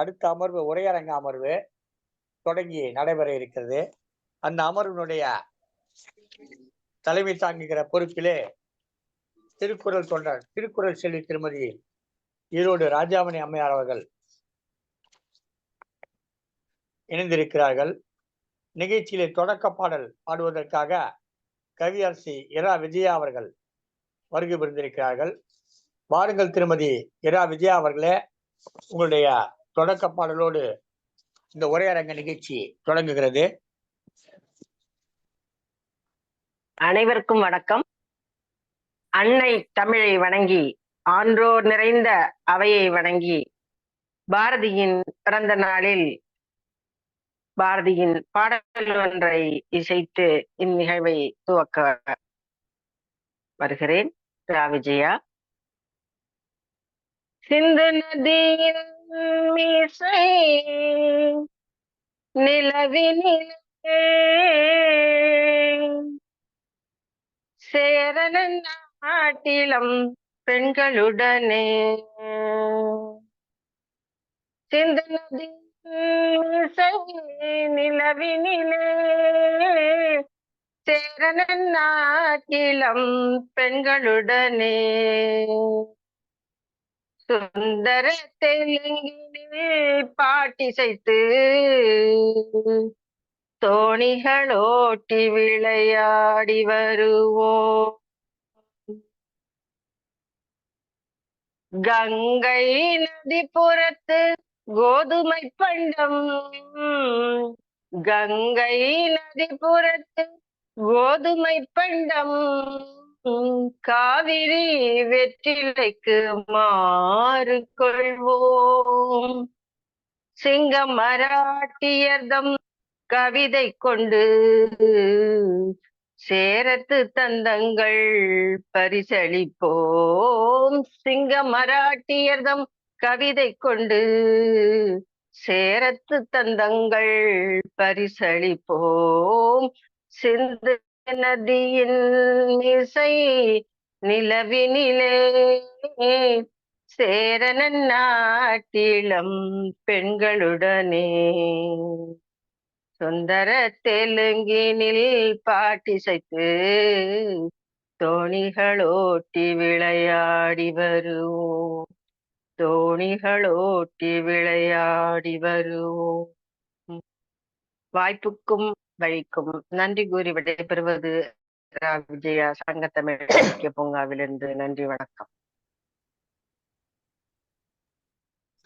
அடுத்த அமர்வு உரையரங்க அமர்வு தொடங்கி நடைபெற இருக்கிறது. அந்த அமர்வினுடைய தலைமை தாங்குகிற பொறுப்பிலே திருக்குறள் தொண்டர் திருக்குறள் செல்வி திருமதி ஈரோடு ராஜாமணி அம்மையார் அவர்கள் இணைந்திருக்கிறார்கள். நிகழ்ச்சியிலே தொடக்க பாடல் பாடுவதற்காக கவியரசி இரா விஜயா அவர்கள் வருகை புரிந்திருக்கிறார்கள். வாருங்கள் திருமதி இரா விஜயா அவர்களே, உங்களுடைய தொடக்க பாடலோடு இந்த உரையரங்க நிகழ்ச்சி தொடங்குகிறது. அனைவருக்கும் வணக்கம். அன்னை தமிழை வணங்கி, ஆன்றோர் நிறைந்த அவையை வணங்கி, பாரதியின் பிறந்த நாளில் பாரதியின் பாடல் ஒன்றை இசைத்து இந்நிகழ்வை துவக்க வருகிறேன். ரா விஜயா. சிந்து நதியின் மீசை நிலவினிலே சேரன நாட்டிலம் பெண்களுடனே சிந்து நதி நிலவினிலே சேரன நாட்டிலம் பெண்களுடனே சுந்தர தெலுங்கிலே பாட்டிசைத்து தோணிகளோட்டி விளையாடி வருவோம். கங்கை நதிப்புறத்து கோதுமை பண்டம், கங்கை நதிப்புறத்து கோதுமை பண்டம், காவிரி வெற்றிலைக்கு மாறு கொள்வோம். சிங்க மராட்டியர்தம் கவிதை கொண்டு சேரத்து தந்தங்கள் பரிசளிப்போம். சிங்க மராட்டியர்தம் கவிதை கொண்டு சேரத்து தந்தங்கள் பரிசளிப்போம். சிந்து நதியின் இசை நிலவினிலே சேரன நாட்டிலம் பெண்களுடனே சுந்தர தெலுங்கினில் பாட்டிசைத்து தோணிகளோட்டி விளையாடி வருவோம். தோணிகளோட்டி விளையாடி வருவோம். வாய்ப்புக்கும் வழிக்கும் நன்றி கூறி விடைபெறுவது ரா விஜயா, சங்கத்தமிழ் இலக்கிய பூங்காவிலிருந்து. நன்றி, வணக்கம்.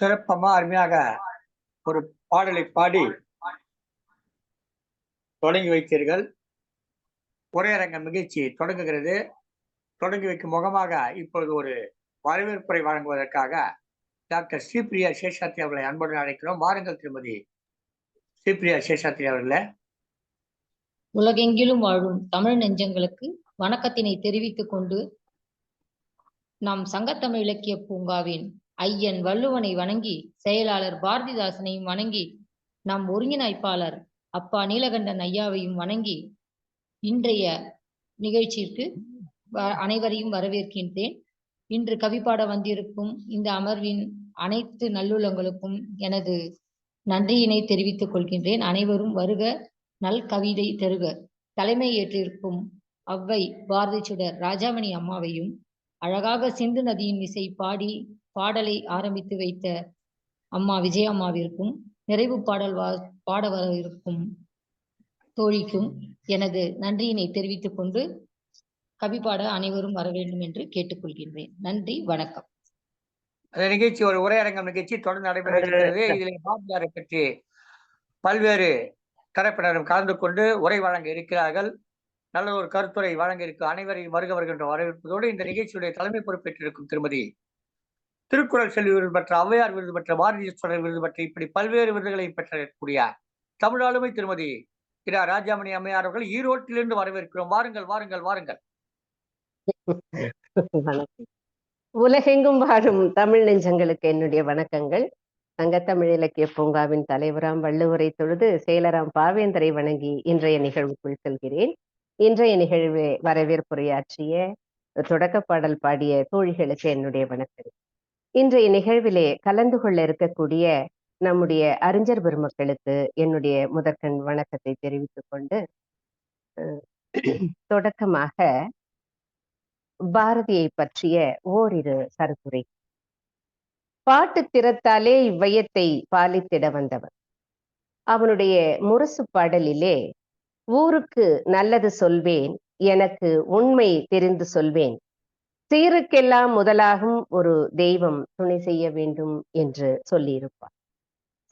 சிறப்பமா அருமையாக ஒரு பாடலை பாடி தொடங்கி வைத்தீர்கள். உரையரங்க நிகழ்ச்சி தொடங்குகிறது. தொடங்கி வைக்கும் முகமாக இப்பொழுது ஒரு வரவேற்புரை வழங்குவதற்காக டாக்டர் ஸ்ரீபிரியா சேஷாத்ரி அவர்களை அன்புடன் அழைக்கிறோம். வாருங்கள் திருமதி ஸ்ரீபிரியா சேஷாத்ரி அவர்களே. உலகெங்கிலும் வாழும் தமிழ் நெஞ்சங்களுக்கு வணக்கத்தினை தெரிவித்துக் கொண்டு, நாம் சங்கத்தமிழ் இலக்கிய பூங்காவின் ஐயன் வள்ளுவனை வணங்கி, செயலாளர் பாரதிதாசனையும் வணங்கி, நம் ஒருங்கிணைப்பாளர் அப்பா நீலகண்டன் ஐயாவையும் வணங்கி, இன்றைய நிகழ்ச்சிக்கு அனைவரையும் வரவேற்கின்றேன். இன்று கவிப்பாட வந்திருக்கும் இந்த அமர்வின் அனைத்து நல்லுள்ளங்களுக்கும் எனது நன்றியினை தெரிவித்துக் கொள்கின்றேன். அனைவரும் வருக, நல் கவிதை தருக. தலைமை ஏற்றிருக்கும் அவ்வை பாரதி சுடர் ராஜாமணி அம்மாவையும், அழகாக சிந்து நதியின் இசை பாடி பாடலை ஆரம்பித்து வைத்த அம்மா விஜய அம்மாவிற்கும், நிறைவு பாடல் பாட வர இருக்கும் தோழிக்கும் எனது நன்றியினை தெரிவித்துக் கொண்டு கவிப்பாட அனைவரும் வர வேண்டும் என்று கேட்டுக்கொள்கின்றேன். நன்றி, வணக்கம். நிகழ்ச்சி ஒரு உரையரங்கம் நிகழ்ச்சி தொடர்ந்து நடைபெற இருக்கிறது. இதில் பாரதியாரை பற்றி பல்வேறு தரப்பினரும் கலந்து கொண்டு உரை வழங்க இருக்கிறார்கள். நல்ல ஒரு கருத்துரை வழங்க இருக்க அனைவரையும் வருக வருகின்ற வரவேற்பதோடு, இந்த நிகழ்ச்சியுடைய தலைமை பொறுப்பேற்றிருக்கும் திருமதி திருக்குறள் செல்வி விருது பெற்ற, ஔவையார் விருது பெற்ற, பாரதிய விருது பெற்ற, இப்படி பல்வேறு விருதுகளை பெற்றக்கூடிய தமிழ் ஆளுமை திருமதி இரா ராஜாமணி அம்மையார் அவர்கள் ஈரோட்டிலிருந்து வரவேற்கிறோம். வாருங்கள் வாருங்கள் வாருங்கள். வணக்கம். உலகெங்கும் வாழும் தமிழ் நெஞ்சங்களுக்கு என்னுடைய வணக்கங்கள். சங்கத்தமிழ் இலக்கிய பூங்காவின் தலைவராம் வள்ளுவரை தொழுது செயலராம் பாவேந்தரை வணங்கி இன்றைய நிகழ்வுக்குள் செல்கிறேன். இன்றைய நிகழ்வு வரவேற்புரையாற்றிய, தொடக்க பாடல் பாடிய தோழிகளுக்கு என்னுடைய வணக்கம். இன்றைய நிகழ்விலே கலந்து கொள்ள இருக்கக்கூடிய நம்முடைய அறிஞர் பெருமக்களுக்கு என்னுடைய முதற்கண் வணக்கத்தை தெரிவித்துக் கொண்டு தொடக்கமாக பாரதியை பற்றிய ஓரிரு கருத்துரை. பாட்டு திறத்தாலே இவ்வையத்தை பாலித்திட வந்தவன். அவனுடைய முரசு பாடலிலே ஊருக்கு நல்லது சொல்வேன், எனக்கு உண்மை தெரிந்து சொல்வேன், சீருக்கெல்லாம் முதலாகும் ஒரு தெய்வம் துணை செய்ய வேண்டும் என்று சொல்லியிருப்பார்.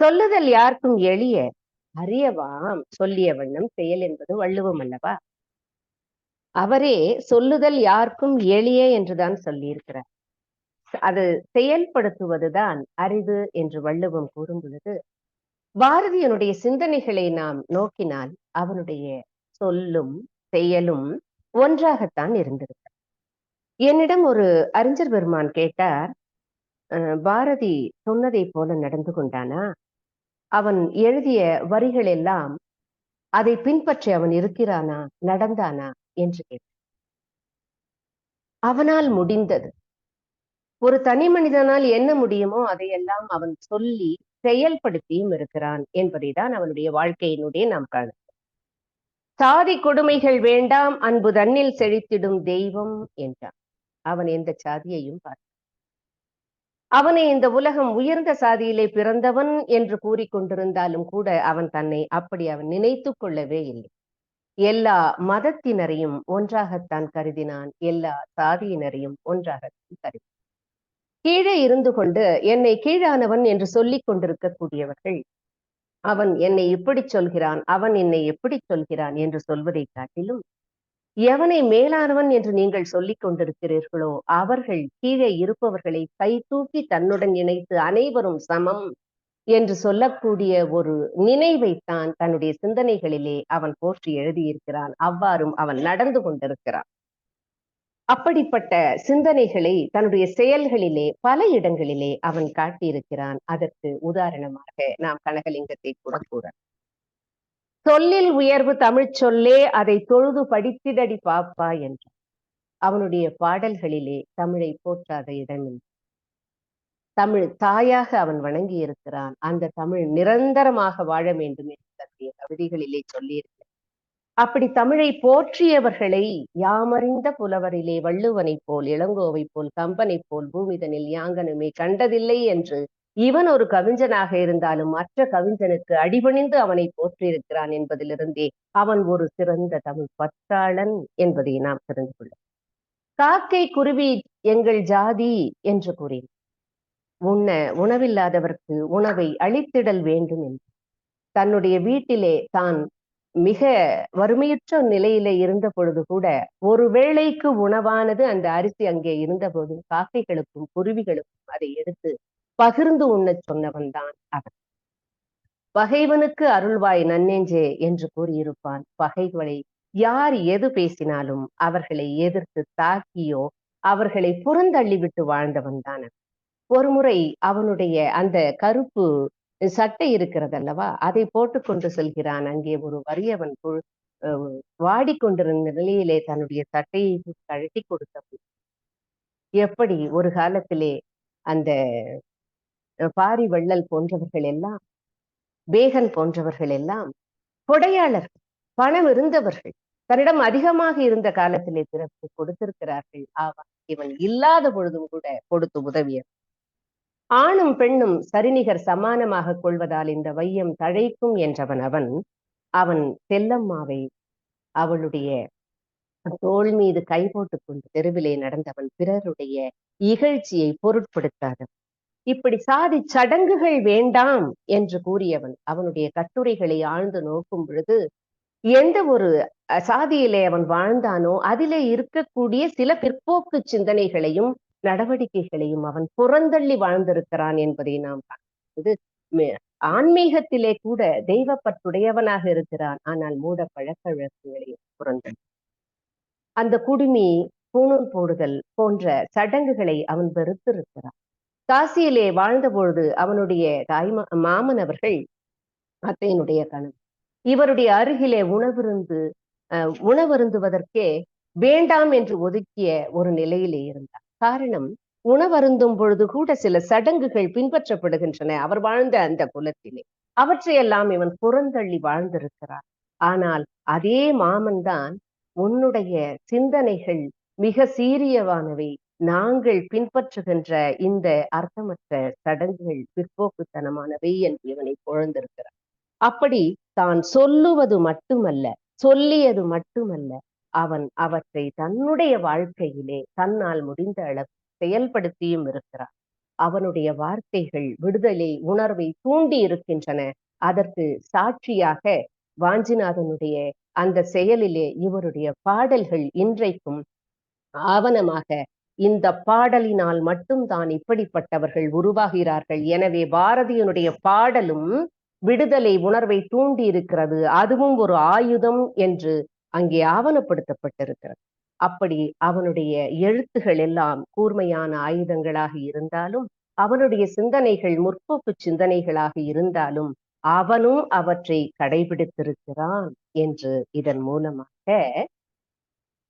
சொல்லுதல் யாருக்கும் எளிய, அறியவாம் சொல்லிய வண்ணம் செயல் என்பது வள்ளுவம் அல்லவா? அவரே சொல்லுதல் யாருக்கும் எளிய என்றுதான் சொல்லியிருக்கிறார். அது செயல்படுத்துவதுதான் அறிவு என்று வள்ளுவம் கூறும் பொழுது, பாரதியனுடைய சிந்தனைகளை நாம் நோக்கினால் அவனுடைய சொல்லும் செயலும் ஒன்றாகத்தான் இருந்திருக்கிறார். என்னிடம் ஒரு அறிஞர் பெருமான் கேட்டார், பாரதி சொன்னதை போல நடந்து கொண்டானா? அவன் எழுதிய வரிகள் எல்லாம் அதை பின்பற்றி அவன் இருக்கிறானா, நடந்தானா என்று கேட்டார். அவனால் முடிந்தது, ஒரு தனி மனிதனால் என்ன முடியுமோ அதையெல்லாம் அவன் சொல்லி செயல்படுத்தியும் இருக்கிறான் என்பதை தான் அவனுடைய வாழ்க்கையினுடைய நாம் காணும். சாதி கொடுமைகள் வேண்டாம், அன்பு தன்னில் செழித்திடும் தெய்வம் என்றான். அவன் எந்த சாதியையும் பார்த்தான். அவனை இந்த உலகம் உயர்ந்த சாதியிலே பிறந்தவன் என்று கூறிக்கொண்டிருந்தாலும் கூட அவன் தன்னை அப்படி அவன் நினைத்து கொள்ளவே இல்லை. எல்லா மதத்தினரையும் ஒன்றாகத்தான் கருதினான், எல்லா சாதியினரையும் ஒன்றாகத்தான் கருதினான். கீழே இருந்து கொண்டு என்னை கீழானவன் என்று சொல்லிக் கொண்டிருக்கக்கூடியவர்கள், அவன் என்னை இப்படி சொல்கிறான், அவன் என்னை எப்படி சொல்கிறான் என்று சொல்வதை காட்டிலும், எவனை மேலானவன் என்று நீங்கள் சொல்லிக் கொண்டிருக்கிறீர்களோ அவர்கள் கீழே இருப்பவர்களை கை தூக்கி தன்னுடன் இணைத்து அனைவரும் சமம் என்று சொல்லக்கூடிய ஒரு நினைவைத்தான் தன்னுடைய சிந்தனைகளிலே அவன் போற்றி எழுதியிருக்கிறான். அவ்வாறும் அவன் நடந்து கொண்டிருக்கிறான். அப்படிப்பட்ட சிந்தனைகளை தன்னுடைய செயல்களிலே பல இடங்களிலே அவன் காட்டியிருக்கிறான். அதற்கு உதாரணமாக நாம் கனகலிங்கத்தை கூட கூற, சொல்லில் உயர்வு தமிழ் சொல்லே, அதை தொழுது படித்திடடி பாப்பா என்றான். அவனுடைய பாடல்களிலே தமிழை போற்றாத இடமில்லை. தமிழ் தாயாக அவன் வணங்கி இருக்கிறான். அந்த தமிழ் நிரந்தரமாக வாழ வேண்டும் என்று தன்னுடைய கவிதைகளிலே சொல்லியிருக்கிறான். அப்படி தமிழை போற்றியவர்களை யாமறிந்த புலவரிலே வள்ளுவனை போல், இளங்கோவை போல், கம்பனை போல் பூமிதனில் யாங்கனுமே கண்டதில்லை என்று இவன் ஒரு கவிஞனாக இருந்தாலும் மற்ற கவிஞனுக்கு அடிபணிந்து அவனை போற்றியிருக்கிறான் என்பதிலிருந்தே அவன் ஒரு சிறந்த தமிழ் பற்றாளன் என்பதை நாம் தெரிந்து கொள்ள. காக்கை குருவி எங்கள் ஜாதி என்று கூறினார். உணவில்லாதவர்க்கு உணவை அளித்திடல் வேண்டும் என்று தன்னுடைய வீட்டிலே தான் மிக வறுமையுற்ற நிலையில இருந்த பொழுது கூட ஒரு வேளைக்கு உணவானது அந்த அரிசி அங்கே இருந்த போது காக்கைகளுக்கும் குருவிகளுக்கும் அதை எடுத்து பகிர்ந்து உண்ணச் சொன்னவன் தான் அவன். பகைவனுக்கு அருள்வாய் நன்னெஞ்சே என்று கூறியிருப்பான். பகைகளை யார் எது பேசினாலும் அவர்களை எதிர்த்து தாக்கியோ அவர்களை புறந்தள்ளிவிட்டு வாழ்ந்தவன் தான். ஒரு முறை அவனுடைய அந்த கருப்பு சட்டை இருக்கிறது அல்லவா, அதை போட்டுக்கொண்டு செல்கிறான். அங்கே ஒரு வறியவன் வாடிக்கொண்டிருந்த நிலையிலே தன்னுடைய சட்டையை கழட்டி கொடுத்த எப்படி ஒரு காலத்திலே அந்த பாரி வள்ளல் போன்றவர்கள் எல்லாம், பேகன் போன்றவர்கள் எல்லாம் கொடையாளர்கள், பணம் இருந்தவர்கள், தன்னிடம் அதிகமாக இருந்த காலத்திலே பிறப்பு கொடுத்திருக்கிறார்கள். இவன் இல்லாத பொழுதும் கூட கொடுத்து உதவியவர். ஆணும் பெண்ணும் சரிநிகர் சமானமாக கொள்வதால் இந்த வையம் தழைக்கும் என்றவன் அவன். அவன் செல்லம்மாவை அவளுடைய தோள் மீது கை போட்டுக் கொண்டு தெருவிலே நடந்தவன். பிறருடைய இகழ்ச்சியை பொருட்படுத்தாதவன். இப்படி சாதி சடங்குகள் வேண்டாம் என்று கூறியவன். அவனுடைய கட்டுரைகளை ஆழ்ந்து நோக்கும் பொழுது எந்த ஒரு சாதியிலே அவன் வாழ்ந்தானோ அதிலே இருக்கக்கூடிய சில பிற்போக்கு சிந்தனைகளையும் நடவடிக்கைகளையும் அவன் புறந்தள்ளி வாழ்ந்திருக்கிறான் என்பதை நாம் பார்க்கும்போது, ஆன்மீகத்திலே கூட தெய்வப்பற்றுடையவனாக இருக்கிறான். ஆனால் மூட பழக்க வழக்கங்களையும் புறந்தள்ளி, அந்த குடுமி பூணூல் போடுதல் போன்ற சடங்குகளை அவன் வெறுத்திருக்கிறான். காசியிலே வாழ்ந்த பொழுது அவனுடைய மாமன் அவர்கள், அத்தையினுடைய கணவன், இவருடைய அருகிலே உணவருந்துவதற்கே வேண்டாம் என்று ஒதுக்கிய ஒரு நிலையிலே இருந்தார். காரணம், உணவருந்தும் பொழுது கூட சில சடங்குகள் பின்பற்றப்படுகின்றன அவர் வாழ்ந்த அந்த குலத்திலே. அவற்றையெல்லாம் இவன் புறந்தள்ளி வாழ்ந்திருக்கிறான். ஆனால் அதே மாமன் தான் உன்னுடைய சிந்தனைகள் மிக சீரியவானவை, நாங்கள் பின்பற்றுகின்ற இந்த அர்த்தமற்ற சடங்குகள் பிற்போக்குத்தனமானவை என்று இவனை புகழ்ந்திருக்கிறார். அப்படி தான் சொல்லுவது மட்டுமல்ல, சொல்லியது மட்டுமல்ல, அவன் அவற்றை தன்னுடைய வாழ்க்கையிலே தன்னால் முடிந்த அளவு செயல்படுத்தியும் இருக்கிறான். அவனுடைய வார்த்தைகள் விடுதலை உணர்வை தூண்டி இருக்கின்றன. அதற்கு சாட்சியாக வாஞ்சிநாதனுடைய அந்த செயலிலே இவருடைய பாடல்கள் இன்றைக்கும் ஆவணமாக இந்த பாடலினால் மட்டும்தான் இப்படிப்பட்டவர்கள் உருவாகிறார்கள். எனவே பாரதியினுடைய பாடலும் விடுதலை உணர்வை தூண்டி இருக்கிறது, அதுவும் ஒரு ஆயுதம் என்று அங்கே ஆவணப்படுத்தப்பட்டிருக்கிறது. அப்படி அவனுடைய எழுத்துகள் எல்லாம் கூர்மையான ஆயுதங்களாக இருந்தாலும், அவனுடைய சிந்தனைகள் முற்போக்கு சிந்தனைகளாக இருந்தாலும், அவனும் அவற்றை கடைபிடித்திருக்கிறான் என்று இதன் மூலமாக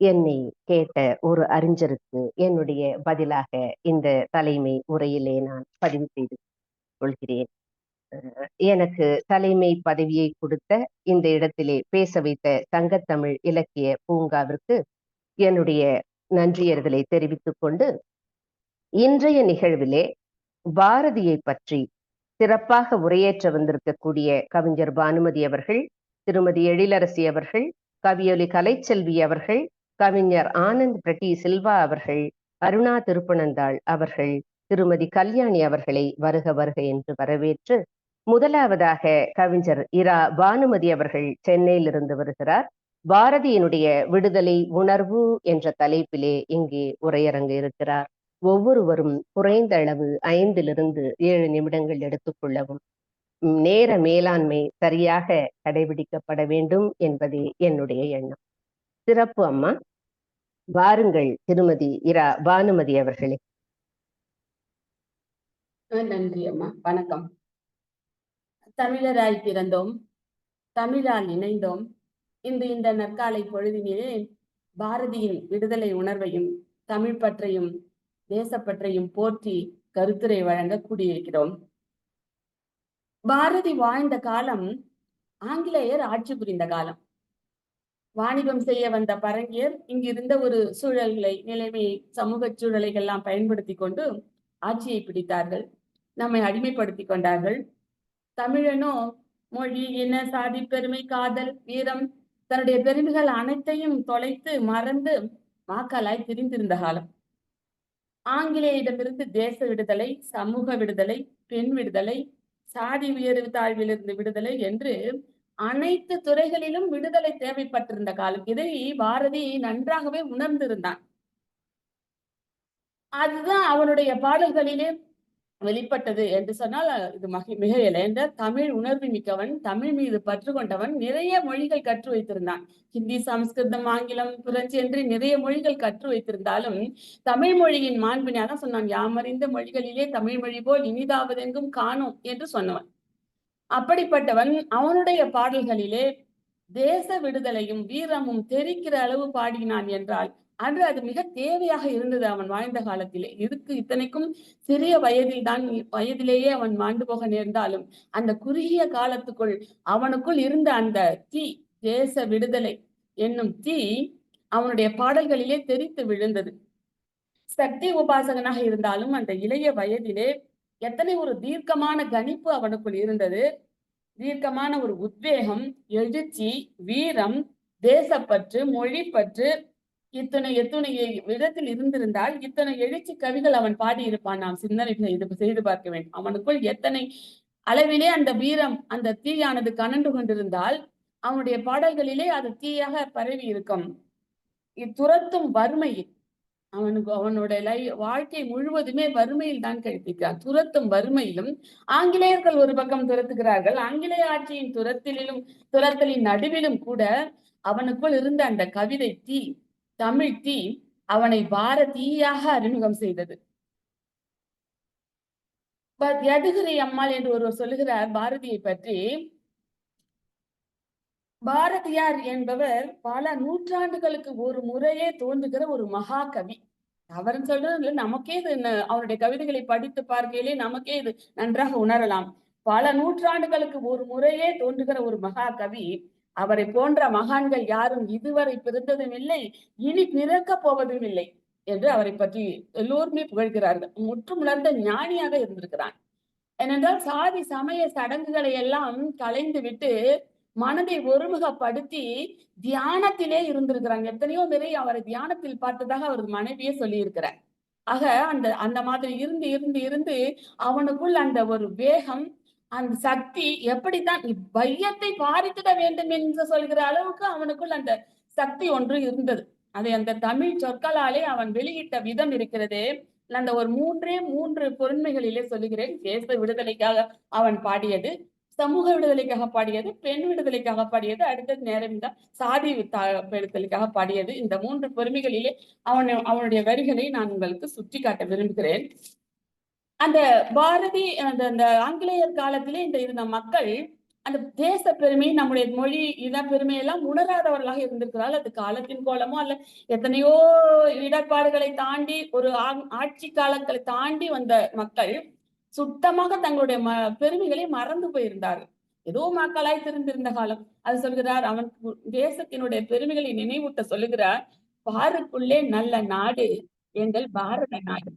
என்னை கேட்ட ஒரு அறிஞருக்கு என்னுடைய பதிலாக இந்த தலைமை உரையிலே நான் பதிவு செய்து கொள்கிறேன். எனக்கு தலைமை பதவியை கொடுத்த, இந்த இடத்திலே பேச வைத்த சங்கத்தமிழ் இலக்கிய பூங்காவிற்கு என்னுடைய நன்றியர்களை தெரிவித்துக் கொண்டு, இன்றைய நிகழ்விலே பாரதியை பற்றி சிறப்பாக உரையேற்ற வந்திருக்கக்கூடிய கவிஞர் பானுமதி அவர்கள், திருமதி எழிலரசி அவர்கள், கவியொலி கலைச்செல்வி அவர்கள், கவிஞர் ஆனந்த் பிரட்டி சில்வா அவர்கள், அருணா திருப்பனந்தாள் அவர்கள், திருமதி கல்யாணி அவர்களை வருக வருக என்று வரவேற்று, முதலாவதாக கவிஞர் இரா பானுமதி அவர்கள் சென்னையிலிருந்து வருகிறார். பாரதியினுடைய விடுதலை உணர்வு என்ற தலைப்பிலே இங்கே உரையரங்க இருக்கிறார். ஒவ்வொருவரும் குறைந்த அளவு 5 to 7 நிமிடங்கள் எடுத்துக்கொள்ளவும். நேர மேலாண்மை சரியாக கடைபிடிக்கப்பட வேண்டும் என்பதே என்னுடைய எண்ணம். சிறப்பு அம்மா, வாருங்கள் திருமதி இரா பானுமதி அவர்களே. நன்றி அம்மா. வணக்கம். தமிழராய் பிறந்தோம், தமிழால் இணைந்தோம். இன்று இந்த நற்காலை பொழுதினிலே பாரதியின் விடுதலை உணர்வையும் தமிழ் பற்றையும் தேசப்பற்றையும் போற்றி கருத்துரை வழங்க கூடியிருக்கிறோம். பாரதி வாழ்ந்த காலம் ஆங்கிலேயர் ஆட்சி புரிந்த காலம். வாணிபம் செய்ய வந்த பரங்கியர் இங்கிருந்த ஒரு சூழல்களை, நிலைமையை, சமூக சூழலை எல்லாம் பயன்படுத்தி கொண்டு ஆட்சியை பிடித்தார்கள், நம்மை அடிமைப்படுத்தி கொண்டார்கள். தமிழனோ மொழி, இன, சாதி, பெருமை, காதல், வீரம், தன்னுடைய பெருமைகள் அனைத்தையும் தொலைத்து மறந்து மாக்களாய் திரிந்திருந்த காலம். ஆங்கிலேயிடமிருந்து தேச விடுதலை, சமூக விடுதலை, பெண் விடுதலை, சாதி உயர்வு தாழ்விலிருந்து விடுதலை என்று அனைத்து துறைகளிலும் விடுதலை தேவைப்பட்டிருந்த காலம். இதை பாரதி நன்றாகவே உணர்ந்திருந்தான். அதுதான் அவனுடைய பாடல்களிலே வெளிப்பட்டது என்று சொன்னால் இது மிகையில்லை. என்ற தமிழ் உணர்வு மிக்கவன், தமிழ் மீது பற்று கொண்டவன், நிறைய மொழிகள் கற்று வைத்திருந்தான். ஹிந்தி, சமஸ்கிருதம், ஆங்கிலம், பிரெஞ்சு என்று நிறைய மொழிகள் கற்று வைத்திருந்தாலும் தமிழ் மொழியின் மாண்பினால சொன்னான், யாமறிந்த மொழிகளிலே தமிழ் மொழி போல் இனிதாவதெங்கும் காணோம் என்று சொன்னவன். அப்படிப்பட்டவன் அவனுடைய பாடல்களிலே தேச விடுதலையும் வீரமும் தெரிக்கிற அளவு பாடினான் என்றால் அன்று அது மிக தேவையாக இருந்தது அவன் வாழ்ந்த காலத்திலே. இத்தனைக்கும் சிறிய வயதிலேயே அவன் மாண்டு போக நேர்ந்தாலும் அந்த குறுகிய காலத்துக்குள் அவனுக்குள் இருந்த அந்த தீ, தேச விடுதலை என்னும் தீ அவனுடைய பாடல்களிலே தெரித்து விழுந்தது. சக்தி உபாசகனாக இருந்தாலும் அந்த இளைய வயதிலே எத்தனை ஒரு தீர்க்கமான கணிப்பு அவனுக்குள் இருந்தது, தீர்க்கமான ஒரு உத்வேகம், எழுச்சி, வீரம், தேசப்பற்று, மொழிப்பற்று, இத்தனை விதத்தில் இருந்திருந்தால் இத்தனை எழுச்சி கவிகள் அவன் பாடியிருப்பான். நாம் சிந்தனை செய்து பார்க்க வேண்டும். அவனுக்குள் எத்தனை அளவிலே அந்த வீரம், அந்த தீயானது கனண்டு கொண்டிருந்தால் அவனுடைய பாடல்களிலே அது தீயாக பரவி இருக்கும். துரத்தும் வறுமை, அவனுடைய வாழ்க்கை முழுவதுமே வறுமையில் தான் கழித்திருக்கிறான். துரத்தும் வறுமையிலும் ஆங்கிலேயர்கள் ஒரு பக்கம் துரத்துகிறார்கள், ஆங்கிலேய ஆட்சியின் துரத்தலின் நடுவிலும் கூட அவனுக்குள் இருந்த அந்த கவிதை தீ, தமிழ் தீ அவனை பாரதியாக அறிமுகம் செய்தது. யதுகிரி அம்மாள் என்று ஒருவர் சொல்லுகிறார் பாரதியை பற்றி. பாரதியார் என்பவர் பல நூற்றாண்டுகளுக்கு ஒரு முறையே தோன்றுகிற ஒரு மகாகவி. அவர்ன்னு சொல்றது நமக்கே இது அவருடைய கவிதைகளை படித்து பார்க்கையிலே நமக்கே இது நன்றாக உணரலாம். பல நூற்றாண்டுகளுக்கு ஒரு முறையே தோன்றுகிற ஒரு மகா கவி. அவரை போன்ற மகான்கள் யாரும் இதுவரை பிறந்ததும் இல்லை, இனி பிறக்க போவதும் இல்லை என்று அவரை பற்றி எல்லோருமே புகழ்கிறார்கள். முற்றுமுணர்ந்த ஞானியாக இருந்திருக்கிறார். ஏனென்றால் சாதி சமய சடங்குகளை எல்லாம் கலைந்து விட்டு மனதை ஒருமுகப்படுத்தி தியானத்திலே இருந்திருக்கிறாங்க. எத்தனையோ முறை அவரை தியானத்தில் பார்த்ததாக அவரது மனைவியே சொல்லி இருக்கிறார். ஆக அந்த அந்த மாதிரி இருந்து இருந்து இருந்து அவனுக்குள் அந்த ஒரு வேகம், அந்த சக்தி, எப்படித்தான் வையத்தை பாரித்திட வேண்டும் என்று சொல்கிற அளவுக்கு அவனுக்குள் அந்த சக்தி ஒன்று இருந்தது. அதை அந்த தமிழ் சொற்களாலே அவன் வெளியிட்ட விதம் இருக்கிறதே. அந்த ஒரு மூன்று பொருண்மைகளிலே சொல்லுகிறேன். தேச விடுதலைக்காக அவன் பாடியது, சமூக விடுதலைக்காக பாடியது, பெண் விடுதலைக்காக பாடியது, அடுத்தது நேரம் சாதி விடுதலைக்காக பாடியது. இந்த 3 பொறுமைகளிலே அவனுடைய வரிகளை நான் உங்களுக்கு சுட்டி காட்ட விரும்புகிறேன். அந்த பாரதி அந்த ஆங்கிலேயர் காலத்திலே இருந்த மக்கள் அந்த தேச பெருமை, நம்முடைய மொழி இன பெருமையெல்லாம் உணராதவர்களாக இருந்திருக்கிறார்கள். அது காலத்தின் கோலமோ அல்ல, எத்தனையோ இடர்பாடுகளை தாண்டி ஒரு ஆட்சி காலங்களை தாண்டி வந்த மக்கள் சுத்தமாக தங்களுடைய பெருமைகளை மறந்து போயிருந்தார்கள். ஏதோ மக்களாய் திருந்திருந்த காலம். அது சொல்கிறார், அவன் தேசத்தினுடைய பெருமைகளை நினைவூட்ட சொல்லுகிறார். பாருக்குள்ளே நல்ல நாடு எங்கள் பாரத நாடு.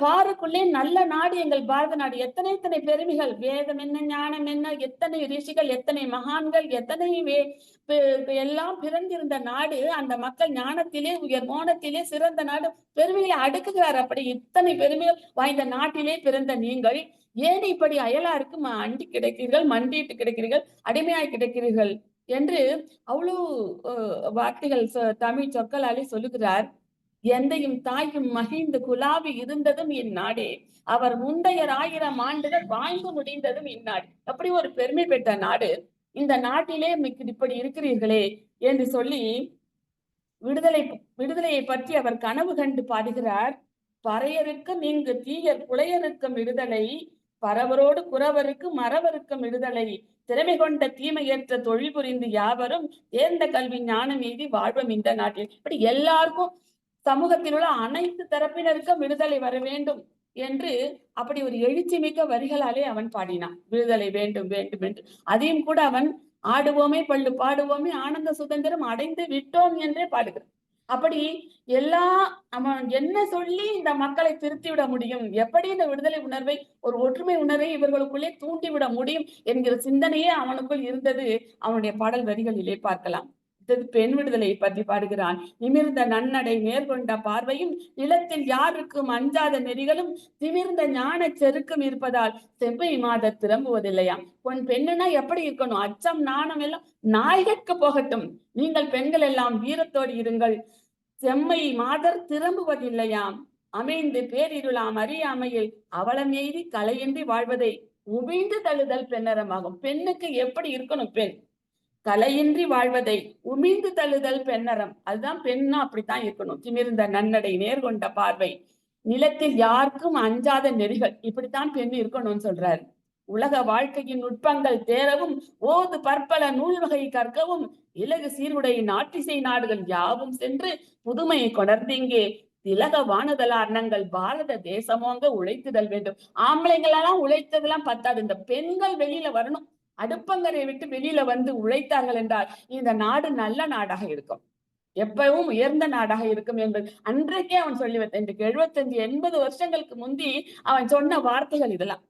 பாருக்குள்ளே நல்ல நாடு எங்கள் பாரத நாடு. எத்தனை பெருமைகள், வேதம் என்ன, ஞானம் என்ன, எத்தனை ரிஷிகள், எத்தனை மகான்கள், எத்தனை எல்லாம் பிறந்திருந்த நாடு. அந்த மக்கள் ஞானத்திலே உயர் மோனத்திலே சிறந்த நாடு. பெருமைகளை அடுக்குகிறார். அப்படி இத்தனை பெருமைகள் வாய்ந்த நாட்டிலே பிறந்த நீங்கள் ஏன் இப்படி அயலாருக்கு அண்டி கிடைக்கிறீர்கள், மண்டிட்டு கிடைக்கிறீர்கள், அடிமையாய் கிடைக்கிறீர்கள் என்று அவ்வளவு வார்த்தைகள் தமிழ் சொற்களாலே சொல்லுகிறார். எந்தையும் தாயும் மகிழ்ந்து குலாவி இருந்ததும் இந்நாடே, அவர் முந்தையர் 1000 ஆண்டுகள் வாழ்ந்து முடிந்ததும் இந்நாடு. அப்படி ஒரு பெருமை பெற்ற நாடு. இந்த நாட்டிலே இப்படி இருக்கிறீர்களே என்று சொல்லி விடுதலையை பற்றி அவர் கனவு கண்டு பாடுகிறார். பறையருக்கும் இங்கு தீயர் புலையருக்கும் விடுதலை, பரவரோடு குறவருக்கு மறவருக்கும் விடுதலை, திறமை கொண்ட தீமையற்ற தொழில் புரிந்து யாவரும் தேர்ந்த கல்வி ஞானம் எய்தி வாழ்வும் இந்த நாட்டில். இப்படி எல்லாருக்கும், சமூகத்தில் உள்ள அனைத்து தரப்பினருக்கும் விடுதலை வர வேண்டும் என்று அப்படி ஒரு எழுச்சி மிக்க வரிகளாலே அவன் பாடினான். விடுதலை வேண்டும் வேண்டும் என்று. அதையும் கூட அவன் ஆடுவோமே பள்ளு பாடுவோமே ஆனந்த சுதந்திரம் அடைந்து விட்டோம் என்றே பாடுகிறான். அப்படி அவன் என்ன சொல்லி இந்த மக்களை திருத்திவிட முடியும், எப்படி இந்த விடுதலை உணர்வை, ஒரு ஒற்றுமை உணர்வை இவர்களுக்குள்ளே தூண்டிவிட முடியும் என்கிற சிந்தனையே அவனுக்குள் இருந்தது. அவனுடைய பாடல் வரிகளிலே பார்க்கலாம். பெண் விடுதலையை பற்றி பாடுகிறான். நிமிர்ந்த நன்னடை மேற்கொண்ட பார்வையும் நிலத்தில் யாருக்கும் அஞ்சாத நெறிகளும் திமிர்ந்த ஞான செருக்கும் இருப்பதால் செவ்வை மாதர் திரும்புவதில்லையாம். பெண்ணுனா எப்படி இருக்கணும், அச்சம் நாணம் எல்லாம் நாய்கற்கு போகட்டும், நீங்கள் பெண்கள் எல்லாம் வீரத்தோடு இருங்கள், செம்மை மாதர் திரும்புவதில்லையாம், அமைந்து பேரிருளாம் அறியாமையில் அவலம் எய்தி கலையின்றி வாழ்வதை உமிழ்ந்து தழுதல் பெண்ணறமாகும். பெண்ணுக்கு எப்படி இருக்கணும், பெண் கலையின்றி வாழ்வதை உமிழ்ந்து தழுதல் பெண்ணறம். அதுதான் பெண்ணா அப்படித்தான் இருக்கணும். திமிர்ந்த நன்னடை நேர்கொண்ட பார்வை, நிலத்தில் யாருக்கும் அஞ்சாத நெறிகள், இப்படித்தான் பெண் இருக்கணும்னு சொல்றாரு. உலக வாழ்க்கையின் நுட்பங்கள் தேரவும் ஓது பற்பல நூல் வகை கற்கவும் இலகு சீருடை நாட்டிசை நாடுகள் யாவும் சென்று புதுமையை கொணர்ந்தீங்கே திலக வானதலார் நங்கள் பாரத தேசமோங்க உழைத்துதல் வேண்டும். ஆம்பளைங்களெல்லாம் உழைத்ததெல்லாம் பத்தாது, இந்த பெண்கள் வெளியில வரணும். அடுப்பங்கரை விட்டு வெளியில வந்து உழைத்தார்கள் என்றால் இந்த நாடு நல்ல நாடாக இருக்கும், எப்பவும் உயர்ந்த நாடாக இருக்கும் என்பது அன்றைக்கே அவன் சொல்லி வைத்த. இன்றைக்கு 75-80 வருஷங்களுக்கு முந்தி அவன் சொன்ன வார்த்தைகள் இதெல்லாம்.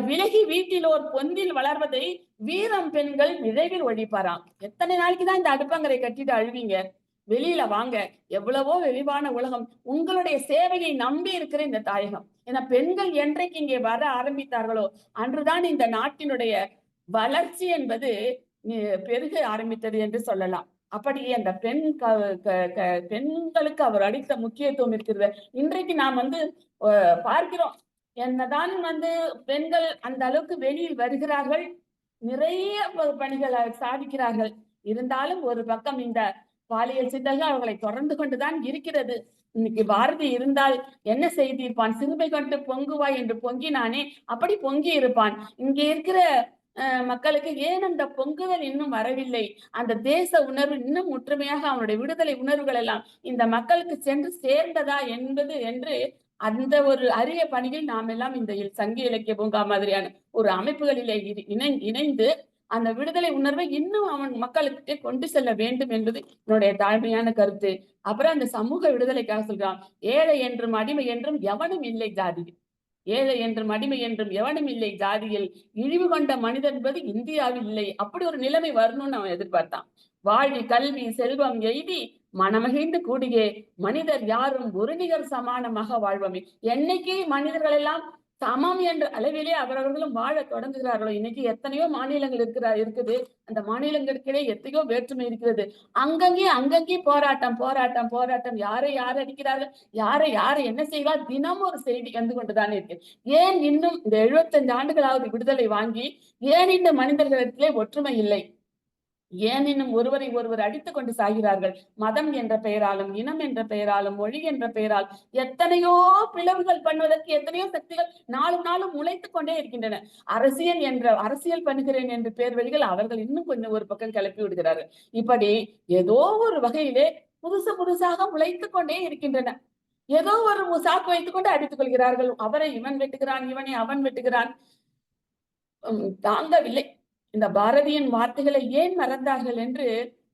விலகி வீட்டில் ஒரு பொந்தில் வளர்வதை வீரம் பெண்கள் விரைவில் ஒழிப்பாராம். எத்தனை நாளைக்குதான் இந்த அடுப்பங்கரை கட்டிட்டு அழுவீங்க, வெளியில வாங்க, எவ்வளவோ வெளிவான உலகம், உங்களுடைய சேவையை நம்பி இருக்கிற இந்த தாயகம். ஏன்னா பெண்கள் என்றைக்கு இங்கே வர ஆரம்பித்தார்களோ அன்றுதான் இந்த நாட்டினுடைய வளர்ச்சி என்பது பெருக ஆரம்பித்தது என்று சொல்லலாம். அப்படி அந்த பெண்களுக்கு அவர் அளித்த முக்கியத்துவம் இருக்கிறது. இன்றைக்கு நாம் பார்க்கிறோம், என்னதான் பெண்கள் அந்த அளவுக்கு வெளியில் வருகிறார்கள், நிறைய பணிகளை சாதிக்கிறார்கள். இருந்தாலும் ஒரு பக்கம் இந்த பாலியல் சிந்தனைகள் அவர்களை தொடர்ந்து கொண்டுதான் இருக்கிறது. இன்னைக்கு பாரதி இருந்தால் என்ன செய்திருப்பான், சிறுமை கொண்டு பொங்குவாய் என்று பொங்கினானே அப்படி பொங்கி இருப்பான். இங்கே இருக்கிற மக்களுக்கு ஏன் அந்த பொங்குதல் இன்னும் வரவில்லை, அந்த தேச உணர்வு இன்னும் ஒற்றுமையாக அவனுடைய விடுதலை உணர்வுகள் எல்லாம் இந்த மக்களுக்கு சென்று சேர்ந்ததா என்று அந்த ஒரு அரிய பணியில் நாம் எல்லாம் இந்த சங்க இலக்கிய பூங்கா மாதிரியான ஒரு அமைப்புகளிலே இணைந்து அந்த விடுதலை உணர்வை இன்னும் அவன் மக்களுக்கு கொண்டு செல்ல வேண்டும் என்பது என்னுடைய தாழ்மையான கருத்து. அப்புறம் அந்த சமூக விடுதலைக்காக சொல்றான், ஏழை என்றும் அடிமை என்றும் எவனும் இல்லை ஜாதியில், ஏழை என்றும் அடிமை என்றும் எவனும் இல்லை ஜாதியில், இழிவு கொண்ட மனிதன் என்பது இந்தியாவில் இல்லை. அப்படி ஒரு நிலைமை வரணும்னு அவன் எதிர்பார்த்தான். வாழி கல்வி செல்வம் எய்தி மனமகிழ்ந்து கூடியே மனிதர் யாரும் ஒரு நிகர் சமானமாக வாழ்வமே. என்னைக்கு மனிதர்கள் எல்லாம் சமம் என்ற அளவிலே அவரவர்களும் வாழ தொடங்குகிறார்களோ, இன்னைக்கு எத்தனையோ மாநிலங்கள் இருக்குது, அந்த மாநிலங்களுக்கிடையே எத்தனையோ வேற்றுமை இருக்கிறது. அங்கங்கே போராட்டம், யாரை யார் அடிக்கிறார்கள், யாரை என்ன செய்வார், தினமும் ஒரு செய்தி வந்து கொண்டுதானே இருக்கு. ஏன் இன்னும் இந்த 75 ஆண்டுகளாவது விடுதலை வாங்கி ஏன் இந்த மனிதர்களிடத்திலே ஒற்றுமை இல்லை? ஏன் இன்னும் ஒருவரை ஒருவர் அடித்துக் கொண்டு சாகிறார்கள்? மதம் என்ற பெயராலும், இனம் என்ற பெயராலும், மொழி என்ற பெயரால் எத்தனையோ பிளவுகள் பண்ணுவதற்கு எத்தனையோ சக்திகள் நாளும் உழைத்துக் கொண்டே இருக்கின்றன. அரசியல் பண்ணுகிறேன் என்று பேர் வழிகள் அவர்கள் இன்னும் கொஞ்சம் ஒரு பக்கம் கிளப்பி விடுகிறார்கள். இப்படி ஏதோ ஒரு வகையிலே புதுசாக உழைத்துக் கொண்டே இருக்கின்றன. ஏதோ ஒரு சாக்கு வைத்துக் கொண்டு அடித்துக் கொள்கிறார்கள். அவரை இவன் வெட்டுகிறான், இவனை அவன் வெட்டுகிறான். தாங்கவில்லை. இந்த பாரதியின் வார்த்தைகளை ஏன் மறந்தார்கள் என்று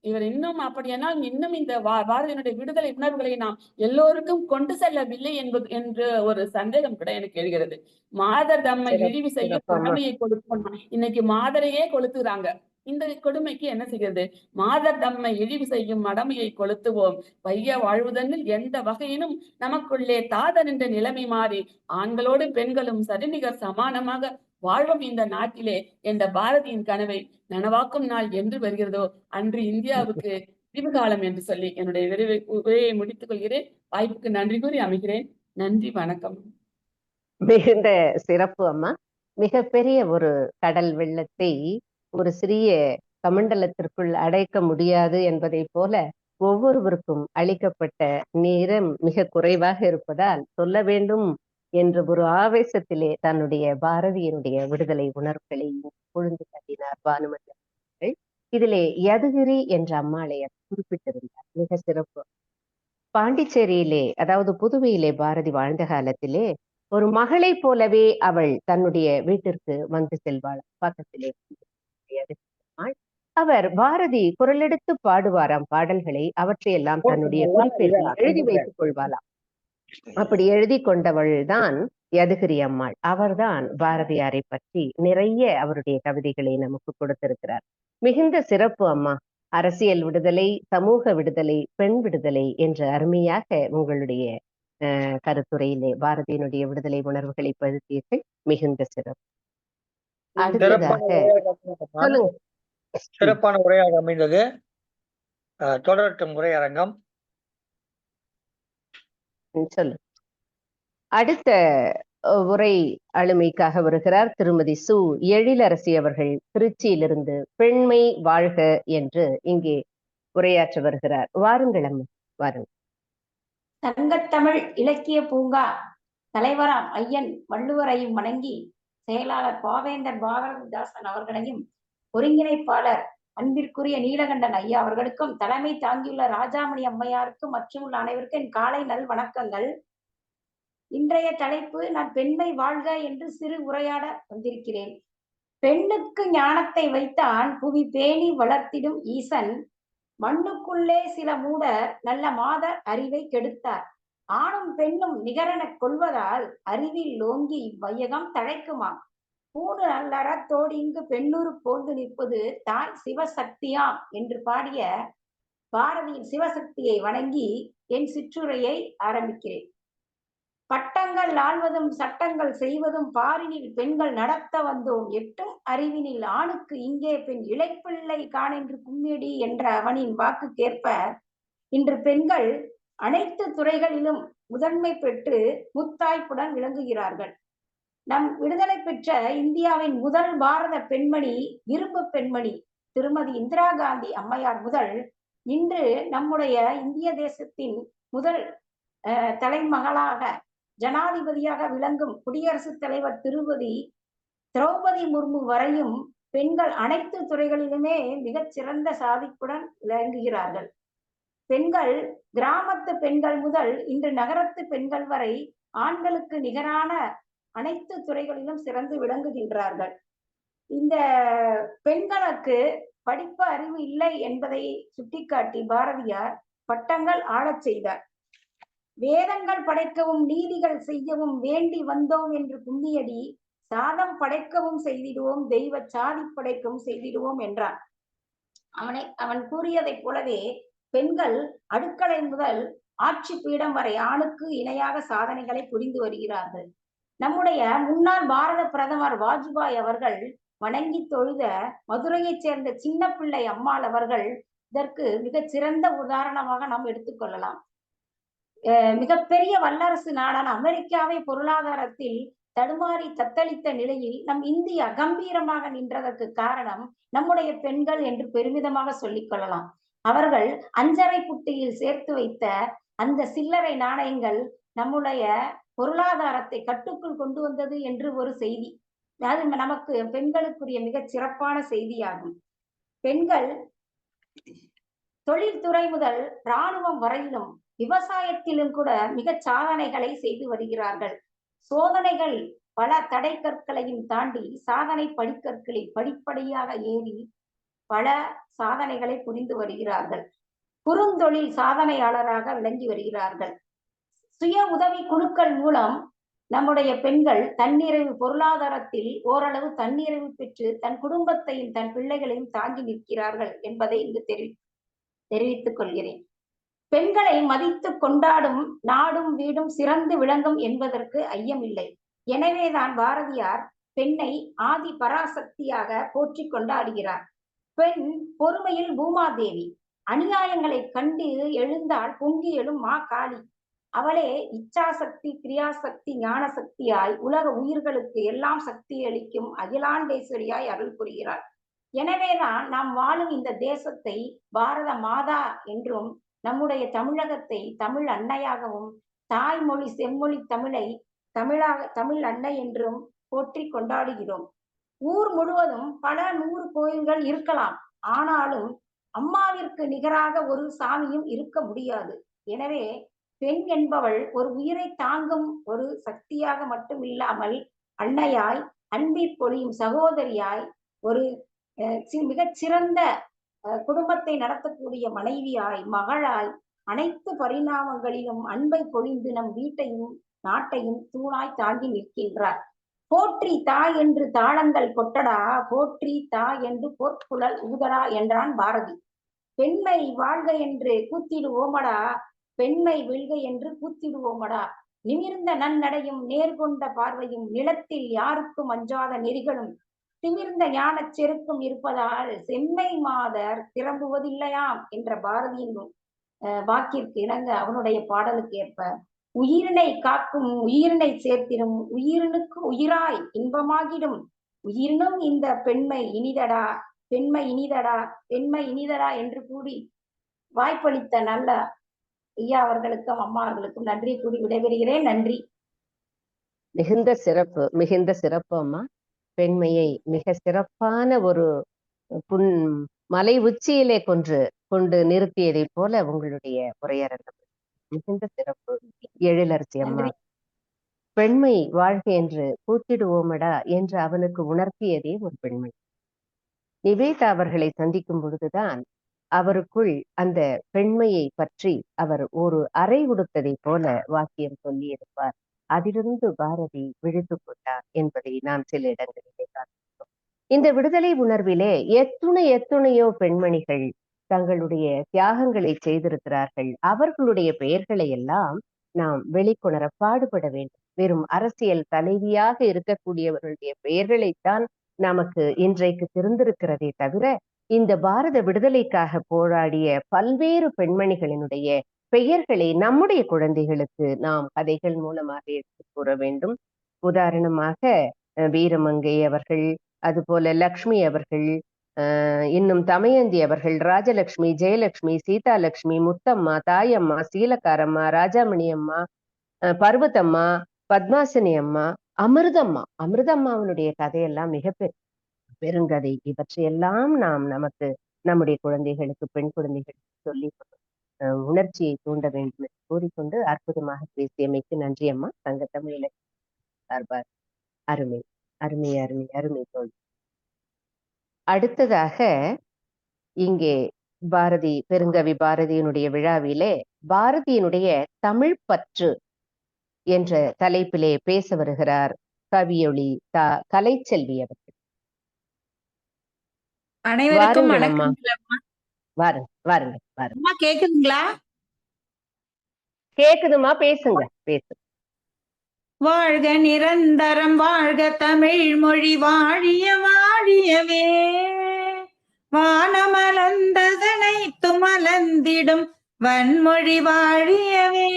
இவர் இன்னும் அப்படியானால் இன்னும் இந்த பாரதியினுடைய விடுதலை உணர்வுகளை நாம் எல்லோருக்கும் கொண்டு செல்லவில்லை என்ற ஒரு சந்தேகம் கூட எனக்கு எழுகிறது. மாதர் தம்மை இழிவு செய்யும் கடமையை கொடுப்போம். இன்னைக்கு மாதரையே கொளுத்துறாங்க. இந்த கொடுமைக்கு என்ன செய்கிறது? மாதர் தம்மை இழிவு செய்யும் மடமையை கொளுத்துவோம், பைய வாழ்வுதனில் எந்த வகையிலும் நமக்குள்ளே தாதன் என்ற நிலைமை மாறி ஆண்களோடு பெண்களும் சரிநிகர் சமானமாக வாழ்வும் இந்த நாட்டிலே என்ற பாரதியின் கனவை நனவாக்கும் நாள் என்று வருகிறதோ அன்று இந்தியாவுக்கு விடிவு காலம் என்று சொல்லி என்னுடைய உரையை முடித்துக் கொள்கிறேன். வாய்ப்புக்கு நன்றி கூறி அமைகிறேன். நன்றி, வணக்கம். மிகுந்த சிறப்பு அம்மா. மிகப்பெரிய ஒரு கடல் வெள்ளத்தை ஒரு சிறிய கமண்டலத்திற்குள் அடைக்க முடியாது என்பதை போல ஒவ்வொருவருக்கும் அளிக்கப்பட்ட நேரம் மிக குறைவாக இருப்பதால் சொல்ல வேண்டும் என்ற ஒரு ஆவேசத்திலே தன்னுடைய பாரதியினுடைய விடுதலை உணர்வுகளை பொழுது தட்டினார் பானுமதி. இதிலே யதுகிரி என்ற அம்மாளை குறிப்பிட்டிருந்தார். மிக சிறப்பு. பாண்டிச்சேரியிலே, அதாவது புதுவையிலே பாரதி வாழ்ந்த காலத்திலே ஒரு மகளை போலவே அவள் தன்னுடைய வீட்டிற்கு வந்து செல்வாள். பக்கத்திலே அவர் பாரதி குரலெடுத்து பாடுவாராம் பாடல்களை. அவற்றையெல்லாம் தன்னுடைய குறிப்பேட்டில் எழுதி வைத்துக் கொள்வாளாம். அப்படி எழுதி கொண்டவள் தான் யதுகிரி அம்மாள். அவர்தான் பாரதியாரை பற்றி நிறைய அவருடைய கவிதைகளை நமக்கு கொடுத்திருக்கிறார். மிகுந்த சிறப்பு அம்மா. அரசியல் விடுதலை, சமூக விடுதலை, பெண் விடுதலை என்று அருமையாக உங்களுடைய கருத்துரையிலே பாரதியினுடைய விடுதலை உணர்வுகளை படுத்தீர்கள். மிகுந்த சிறப்பு. சிறப்பான உரையாக அமைந்தது. தொடரட்டும் உரையரங்கம். சொல்லு. அடுத்த உரை ஆளுமைக்காக வருகிறார் திருமதி சு எழிலரசி அவர்கள். திருச்சியிலிருந்து பெண்மை வாழ்க என்று இங்கே உரையாற்ற வருகிறார். வாருங்கள் அம்மா, வாருங்கள். சங்கத்தமிழ் இலக்கிய பூங்கா தலைவராம் ஐயன் வள்ளுவரையும் வணங்கி செயலாளர் பாவேந்தர் பாரதிதாசன் அவர்களையும் ஒருங்கிணைப்பாளர் அன்பிற்குரிய நீலகண்டன் ஐயா அவர்களுக்கும் தலைமை தாங்கியுள்ள ராஜாமணி அம்மையாருக்கும் மற்றும் உள்ள அனைவருக்கும் என் காலை நல் வணக்கங்கள். இன்றைய தலைப்பு, நான் பெண்மை வாழ்க என்று சிறு உரையாட வந்திருக்கிறேன். பெண்ணுக்கு ஞானத்தை வைத்தான் புவி பேணி வளர்த்திடும் ஈசன், மண்ணுக்குள்ளே சில மூட நல்ல மாதர் அறிவை கெடுத்தார். ஆணும் பெண்ணும் நிகரெனக் கொள்வதால் அறிவில் ஓங்கி இவ்வையகம் தழைக்குமாம். பூணு நல்லறத்தோடு இங்கு பெண்ணுரு போந்து நிற்பது தான் சிவசக்தியாம் என்று பாடிய பாரதியின் சிவசக்தியை வணங்கி என் சிற்றுரையை ஆரம்பிக்கிறேன். பட்டங்கள் ஆள்வதும் சட்டங்கள் செய்வதும் பாரினில் பெண்கள் நடத்த வந்தோம், எட்டும் அறிவினில் ஆணுக்கு இங்கே பெண் இளைப்பிள்ளை காணென்று கும்மியடி என்ற அவனின் வாக்குக்கேற்ப இன்று பெண்கள் அனைத்து துறைகளிலும் முதன்மை பெற்று முத்தாய்ப்புடன் விளங்குகிறார்கள். நம் விடுதலை பெற்ற இந்தியாவின் முதல் பாரத பெண்மணி, இரும்பு பெண்மணி திருமதி இந்திரா காந்தி அம்மையார் முதல் இன்று நம்முடைய இந்திய தேசத்தின் முதல் தலைமகளாக ஜனாதிபதியாக விளங்கும் குடியரசுத் தலைவர் திருமதி திரௌபதி முர்மு வரையும் பெண்கள் அனைத்து துறைகளிலுமே மிகச் சிறந்த சாதிப்புடன் விளங்குகிறார்கள். பெண்கள் கிராமத்து பெண்கள் முதல் இன்று நகரத்து பெண்கள் வரை ஆண்களுக்கு நிகரான அனைத்து துறைகளிலும் சிறந்து விளங்குகின்றார்கள். இந்த பெண்களுக்கு படிப்பு அறிவு இல்லை என்பதை சுட்டிக்காட்டி பாரதியார் பட்டங்கள் ஆளச் செய்தார். வேதங்கள் படைக்கவும் நீதிகள் செய்யவும் வேண்டி வந்தோம் என்று கும்மியடி, சாதம் படைக்கவும் செய்திடுவோம் தெய்வ சாதி படைக்கவும் செய்திடுவோம் என்றான். அவன் கூறியதைப் போலவே பெண்கள் அடுக்களை முதல் ஆட்சி பீடம் வரை ஆணுக்கு இணையாக சாதனைகளை புரிந்து வருகிறார்கள். நம்முடைய முன்னாள் பாரத பிரதமர் வாஜ்பாய் அவர்கள் வணங்கி தொழுத மதுரையைச் சேர்ந்த சின்ன பிள்ளை அம்மாள் அவர்கள் இதற்கு மிகச் சிறந்த உதாரணமாக நாம் எடுத்துக்கொள்ளலாம். மிகப்பெரிய வல்லரசு நாடான அமெரிக்காவை பொருளாதாரத்தில் தடுமாறி தத்தளித்த நிலையில் நம் இந்தியா கம்பீரமாக நின்றதற்கு காரணம் நம்முடைய பெண்கள் என்று பெருமிதமாக சொல்லிக் கொள்ளலாம். அவர்கள் அஞ்சரை புட்டியில் சேர்த்து வைத்த அந்த சில்லறை நாணயங்கள் நம்முடைய பொருளாதாரத்தை கட்டுக்குள் கொண்டு வந்தது என்று ஒரு செய்தி. அது நமக்கு பெண்களுக்குரிய மிகச் சிறப்பான செய்தியாகும். பெண்கள் தொழில்துறை முதல் இராணுவம் வரையிலும் விவசாயத்திலும் கூட மிகச் சாதனைகளை செய்து வருகிறார்கள். சோதனைகள் பல தடை கற்களையும் தாண்டி சாதனை படிக்கற்களில் படிப்படியாக ஏறி பல சாதனைகளை புரிந்து வருகிறார்கள். குறுந்தொழில் சாதனையாளராக விளங்கி வருகிறார்கள். சுய உதவி குழுக்கள் மூலம் நம்முடைய பெண்கள் தன்னிறைவு பொருளாதாரத்தில் ஓரளவு தன்னிறைவு பெற்று தன் குடும்பத்தையும் தன் பிள்ளைகளையும் தாங்கி நிற்கிறார்கள் என்பதை இங்கு தெரிவித்துக் கொள்கிறேன். பெண்களை மதித்து கொண்டாடும் நாடும் வீடும் சிறந்து விளங்கும் என்பதற்கு ஐயமில்லை. எனவேதான் பாரதியார் பெண்ணை ஆதி பராசக்தியாக போற்றி கொண்டாடுகிறார். பெண் பொறுமையில் பூமாதேவி, அநியாயங்களை கண்டு எழுந்தால் பொங்கி எழும் மா காளி. அவளே இச்சாசக்தி, கிரியாசக்தி, ஞான சக்தியாய் உலக உயிர்களுக்கு எல்லாம் சக்தி அளிக்கும் அகிலாண்டேஸ்வரியாய் அருள் புரிகிறார். எனவேதான் நாம் வாழும் இந்த தேசத்தை பாரத மாதா என்றும், நம்முடைய தமிழகத்தை தமிழ் அன்னையாகவும், தாய்மொழி செம்மொழி தமிழை தமிழ் அன்னை என்றும் போற்றி கொண்டாடுகிறோம். ஊர் முழுவதும் பல 100 கோயில்கள் இருக்கலாம். ஆனாலும் அம்மாவிற்கு நிகராக ஒரு சாமியும் இருக்க முடியாது. எனவே பெண் என்பவள் ஒரு உயிரை தாங்கும் ஒரு சக்தியாக மட்டும் இல்லாமல் அன்னையாய், அன்பிற் பொழியும் சகோதரியாய், ஒரு மிகச் சிறந்த குடும்பத்தை நடத்தக்கூடிய மனைவியாய், மகளாய், அனைத்து பரிணாமங்களிலும் அன்பை பொழிந்து நம் வீட்டையும் நாட்டையும் தூணாய் தாங்கி நிற்கின்றார். போற்றி தாய் என்று தாளங்கள் கொட்டடா, போற்றி தாய் என்று பொற்குழல் ஊதடா என்றான் பாரதி. பெண்மை வாழ்க என்று கூத்திடுவோமடா, பெண்மை வெல்க என்று கூத்திடுவோமடா. நிமிர்ந்த நன்னடையும் நேர்கொண்ட பார்வையும் நிலத்தில் யாருக்கும் அஞ்சாத நெறிகளும் திமிர்ந்த ஞானச் செருக்கும் இருப்பதால் செம்மை மாதர் திரும்புவதில்லையாம் என்ற பாரதியின் வாக்கிற்கு இணங்க அவனுடைய பாடலுக்கு ஏற்ப உயிரினை காக்கும் உயிரினை சேர்த்திடும் உயிரினுக்கு உயிராய் இன்பமாகிடும் உயிரினும் இந்த பெண்மை இனிதடா, பெண்மை இனிதடா, பெண்மை இனிதடா என்று கூறி வாய்ப்பளித்த நல்ல ஐயா அவர்களுக்கும் அம்மா அவர்களுக்கும் நன்றி கூறி விடைபெறுகிறேன். நன்றி. மிகுந்த சிறப்பு அம்மா. பெண்மையை மிக சிறப்பான ஒரு மலை உச்சியிலே கொண்டு நிறுத்தியதை போல உங்களுடைய உரையாடல் மிகுந்த சிறப்பு. எழிலரசி அம்மா, பெண்மை வாழ்க என்று கூத்திடுவோமடா என்று அவனுக்கு உணர்த்தியதே ஒரு பெண்மை. நிவேதா அவர்களை சந்திக்கும் பொழுதுதான் அவருக்குள் அந்த பெண்மையை பற்றி அவர் ஒரு அறை உடுத்ததை போல வாக்கியம் சொல்லியிருப்பார். அதிலிருந்து பாரதி விழித்து கொண்டார் என்பதை நாம் சில இடங்களிலே பார்க்கிறோம். இந்த விடுதலை உணர்விலே எத்துணையோ பெண்மணிகள் தங்களுடைய தியாகங்களை செய்திருக்கிறார்கள். அவர்களுடைய பெயர்களை எல்லாம் நாம் வெளிக்கொணர பாடுபட வேண்டும். வெறும் அரசியல் தலைவியாக இருக்கக்கூடியவர்களுடைய பெயர்களைத்தான் நமக்கு இன்றைக்கு தெரிந்திருக்கிறதே தவிர, இந்த பாரத விடுதலைக்காக போராடிய பல்வேறு பெண்மணிகளினுடைய பெயர்களை நம்முடைய குழந்தைகளுக்கு நாம் கதைகள் மூலமாக எடுத்து கூற வேண்டும். உதாரணமாக வீரமங்கை அவர்கள், அதுபோல லக்ஷ்மி அவர்கள், இன்னும் தமயந்தி அவர்கள், ராஜலட்சுமி, ஜெயலட்சுமி, சீதாலட்சுமி, முத்தம்மா, தாயம்மா, சீலக்காரம்மா, ராஜாமணி அம்மா, பர்வதம்மா, பத்மாசினி அம்மா, அமிர்தம்மாவனுடைய கதையெல்லாம் மிகப்பெரிய பெருங்கதை. இவற்றையெல்லாம் நாம் நம்முடைய குழந்தைகளுக்கு, பெண் குழந்தைகளுக்கு சொல்லி உணர்ச்சியை தூண்ட வேண்டும் என்று கூறிக்கொண்டு அற்புதமாக பேசியமைக்கு நன்றி அம்மா. சங்கத்தமிழ் சார்பார் அருமை அருமை அருமை அருமை தோழி. அடுத்ததாக இங்கே பாரதி, பெருங்கவி பாரதியினுடைய விழாவிலே பாரதியினுடைய தமிழ் பற்று என்ற தலைப்பிலே பேச வருகிறார் கவியொளி கலைச்செல்வி அவர்கள். அனைவருக்கும் வாருங்கள் அம்மா. வாருங்க. அம்மா கேக்குதுங்களா? கேக்குதுமா, பேசுங்க. வாழ்க நிரந்தரம், வாழ்க தமிழ் மொழி, வாழிய வாழியவே. வானமலர்ந்ததனைத்தும் மலர்ந்திடும் வன்மொழி வாழியவே.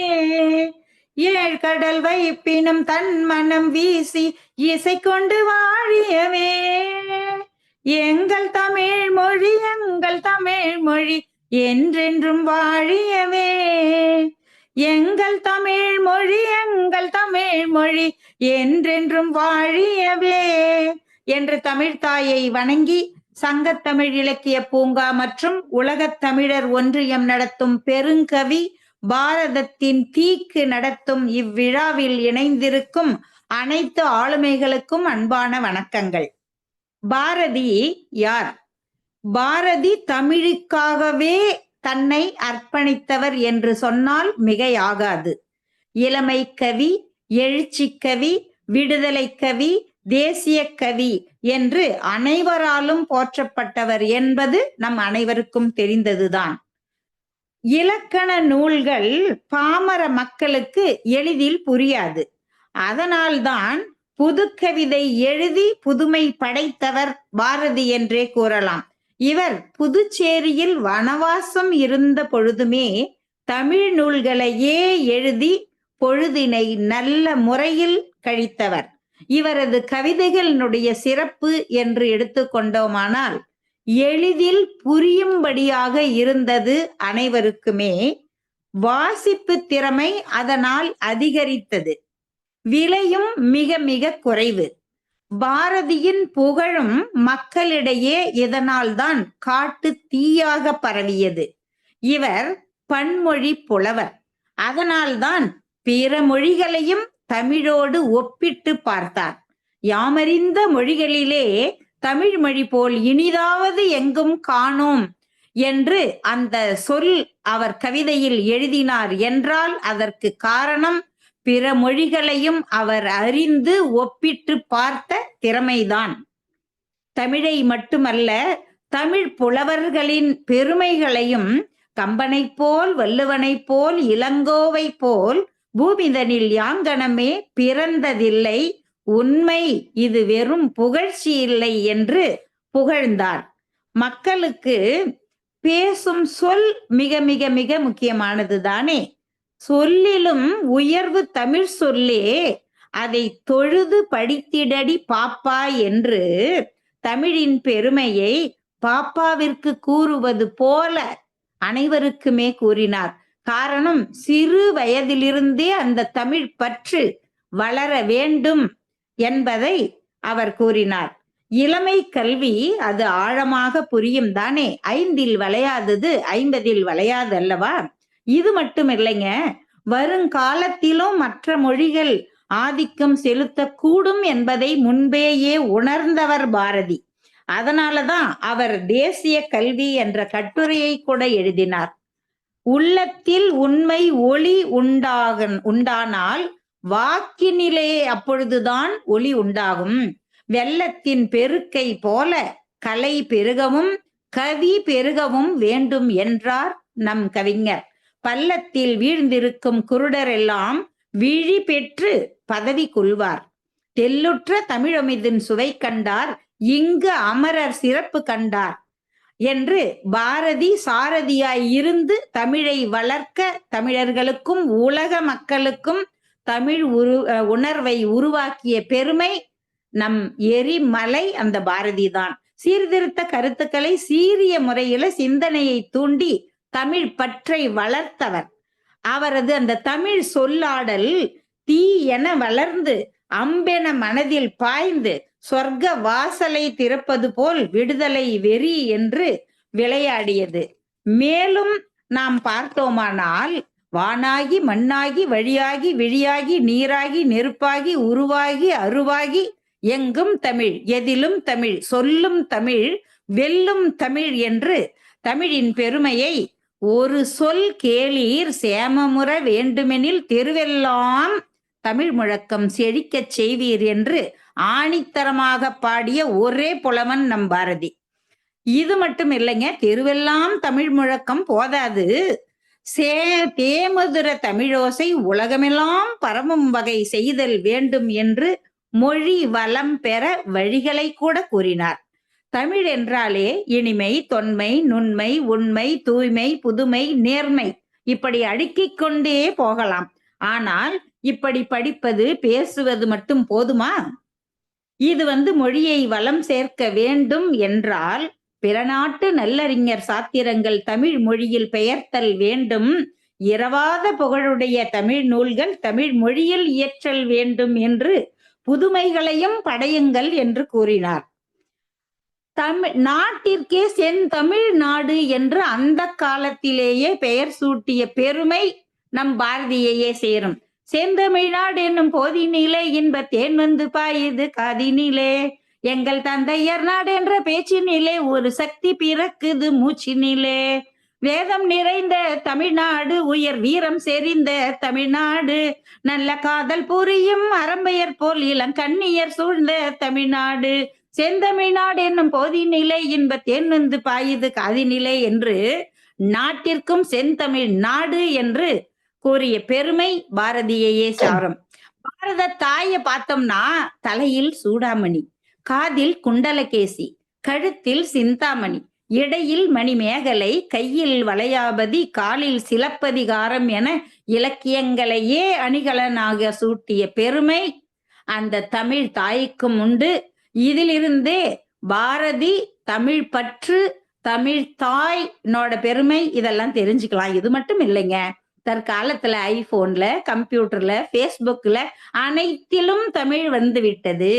ஏழ்கடல் வைப்பினும் தன் மனம் வீசி இசை கொண்டு வாழியவே. எங்கள் தமிழ் மொழி என்றென்றும் வாழியவே. எங்கள் தமிழ் மொழி என்றென்றும் வாழியவே என்று தமிழ்த்தாயை வணங்கி சங்கத்தமிழ் இலக்கிய பூங்கா மற்றும் உலகத் தமிழர் ஒன்றியம் நடத்தும் பெருங்கவி பாரதத்தின் தீக்கு நடத்தும் இவ்விழாவில் இணைந்திருக்கும் அனைத்து ஆளுமைகளுக்கும் அன்பான வணக்கங்கள். பாரதி யார்? பாரதி தமிழுக்காகவே தன்னை அர்ப்பணித்தவர் என்று சொன்னால் மிகையாகாது. இளமை கவி, எழுச்சி கவி, விடுதலை கவி, தேசிய கவி என்று அனைவராலும் போற்றப்பட்டவர் என்பது நம் அனைவருக்கும் தெரிந்ததுதான். இலக்கண நூல்கள் பாமர மக்களுக்கு எளிதில் புரியாது. அதனால்தான் புதுக்கவிதை எழுதி புதுமை படைத்தவர் பாரதி என்றே கூறலாம். இவர் புதுச்சேரியில் வனவாசம் இருந்த பொழுதுமே தமிழ் நூல்களையே எழுதி பொழுதினை நல்ல முறையில் கழித்தவர். இவரது கவிதைகளினுடைய சிறப்பு என்று எடுத்துக்கொண்டோமானால் எளிதில் புரியும்படியாக இருந்தது அனைவருக்குமே. வாசிப்பு திறமை அதனால் அதிகரித்தது. விலையும் மிக மிக குறைவு. பாரதியின் புகழும் மக்களிடையே இதனால் தான் காட்டு தீயாக பரவியது. இவர் பன்மொழி புலவர். அதனால்தான் பிற மொழிகளையும் தமிழோடு ஒப்பிட்டு பார்த்தார். யாமறிந்த மொழிகளிலே தமிழ் மொழி போல் இனிதாவது எங்கும் காணோம் என்று அந்த சொல் அவர் கவிதையில் எழுதினார் என்றால் அதற்கு காரணம் பிற மொழிகளையும் அவர் அறிந்து ஒப்பிட்டு பார்த்த திறமைதான். தமிழை மட்டுமல்ல, தமிழ் புலவர்களின் பெருமைகளையும் கம்பனை போல், வள்ளுவனை போல், இளங்கோவை போல் பூமிதனில் யாங்கனமே பிறந்ததில்லை, உண்மை இது வெறும் புகழ்ச்சி இல்லை என்று புகழ்ந்தார். மக்களுக்கு பேசும் சொல் மிக மிக மிக முக்கியமானது தானே. சொல்லிலும் உயர்வு தமிழ் சொல்லே, அதை தொழுது படித்திடடி பாப்பா என்று தமிழின் பெருமையை பாப்பாவிற்கு கூறுவது போல அனைவருக்குமே கூறினார். காரணம், சிறு வயதிலிருந்தே அந்த தமிழ் பற்று வளர வேண்டும் என்பதை அவர் கூறினார். இளமை கல்வி அது ஆழமாக புரியும் தானே. 5இல் வளையாதது 50இல் வளையாது அல்லவா? இது மட்டும் இல்லைங்க, வருங்காலத்திலும் மற்ற மொழிகள் ஆதிக்கம் செலுத்தக்கூடும் என்பதை முன்பேயே உணர்ந்தவர் பாரதி. அதனாலதான் அவர் தேசிய கல்வி என்ற கட்டுரையை கூட எழுதினார். உள்ளத்தில் உண்மை ஒளி உண்டானால் வாக்கினிலே அப்பொழுதுதான் ஒளி உண்டாகும். வெள்ளத்தின் பெருக்கை போல கலை பெருகவும் கவி பெருகவும் வேண்டும் என்றார் நம் கவிஞர். பள்ளத்தில் வீழ்ந்திருக்கும் குருடர் எல்லாம் விழி பெற்று பதவி கொள்வார். தெல்லுற்ற தமிழமிதின் சுவை கண்டார், இங்கு அமரர் சிறப்பு கண்டார் என்று பாரதி சாரதியாய் இருந்து தமிழை வளர்க்க, தமிழர்களுக்கும் உலக மக்களுக்கும் தமிழ் உணர்வை உருவாக்கிய பெருமை நம் எரிமலை அந்த பாரதி தான். சீர்திருத்த கருத்துக்களை சீரிய முறையில சிந்தனையை தூண்டி தமிழ் பற்றை வளர்த்தவர். அவரது அந்த தமிழ் சொல்லாடல் தீ என வளர்ந்து அம்பென மனதில் பாய்ந்து சொர்க்க வாசலை திறப்பது போல் விடுதலை வெறி என்று விளையாடியது. மேலும் நாம் பார்த்தோமானால் வானாகி மண்ணாகி வழியாகி விழியாகி நீராகி நெருப்பாகி உருவாகி அருவாகி எங்கும் தமிழ், எதிலும் தமிழ், சொல்லும் தமிழ், வெல்லும் தமிழ் என்று தமிழின் பெருமையை ஒரு சொல் கேளீர் சேமமுற வேண்டுமெனில் தெருவெல்லாம் தமிழ் முழக்கம் செழிக்கச் செய்வீர் என்று ஆணித்தரமாக பாடிய ஒரே புலவன் நம் பாரதி. இது மட்டும் இல்லைங்க, தெருவெல்லாம் தமிழ் முழக்கம் போதாது, தேமதுர தமிழோசை உலகமெல்லாம் பரவும் வகை செய்தல் வேண்டும் என்று மொழி வளம் பெற வழிகளை கூட கூறினார். தமிழ் என்றாலே இனிமை, தொன்மை, நுண்மை, உண்மை, தூய்மை, புதுமை, நேர்மை இப்படி அடுக்கிக் கொண்டே போகலாம். ஆனால் இப்படி படிப்பது பேசுவது மட்டும் போதுமா? இது மொழியை வளம் சேர்க்க வேண்டும் என்றால் பிற நாட்டு நல்லறிஞர் சாத்திரங்கள் தமிழ் மொழியில் பெயர்த்தல் வேண்டும், இரவாத புகழுடைய தமிழ் நூல்கள் தமிழ் மொழியில் இயற்றல் வேண்டும் என்று புதுமைகளையும் படையுங்கள் என்று கூறினார். நாட்டிற்கே செந்தமிழ் நாடு என்று அந்த காலத்திலேயே பெயர் சூட்டிய பெருமை நம் பாரதியையே சேரும். செந்தமிழ்நாடு என்னும் போதினிலே இன்ப தேன் வந்து பாயுது காதினிலே, எங்கள் தந்தையர் நாடு என்ற பேச்சினிலே ஒரு சக்தி பிறக்குது மூச்சினிலே, வேதம் நிறைந்த தமிழ்நாடு உயர் வீரம் செறிந்த தமிழ்நாடு, நல்ல காதல் புரியும் அறம்பெயர் போல் இளங்கண்ணியர் சூழ்ந்த தமிழ்நாடு, செந்தமிழ்நாடு என்னும் போதினிலை இன்ப தேன் வந்து பாயுது காதினிலே என்று நாட்டிற்கும் செந்தமிழ் நாடு என்று கூறிய பெருமை பாரதியையே சாரும். பாரத தாயை பார்த்தோம்னா தலையில் சூடாமணி, காதில் குண்டலகேசி, கழுத்தில் சிந்தாமணி, இடையில் மணிமேகலை, கையில் வளையாபதி, காலில் சிலப்பதிகாரம் என இலக்கியங்களையே அணிகலனாக சூட்டிய பெருமை அந்த தமிழ் தாய்க்கும் உண்டு. இதிலிருந்தே பாரதி தமிழ் பற்று, தமிழ் தாய்னோட பெருமை இதெல்லாம் தெரிஞ்சுக்கலாம். இது மட்டும் இல்லைங்க, தற்காலத்துல ஐபோன்ல, கம்ப்யூட்டர்ல, பேஸ்புக்ல அனைத்திலும் தமிழ் வந்து விட்டது.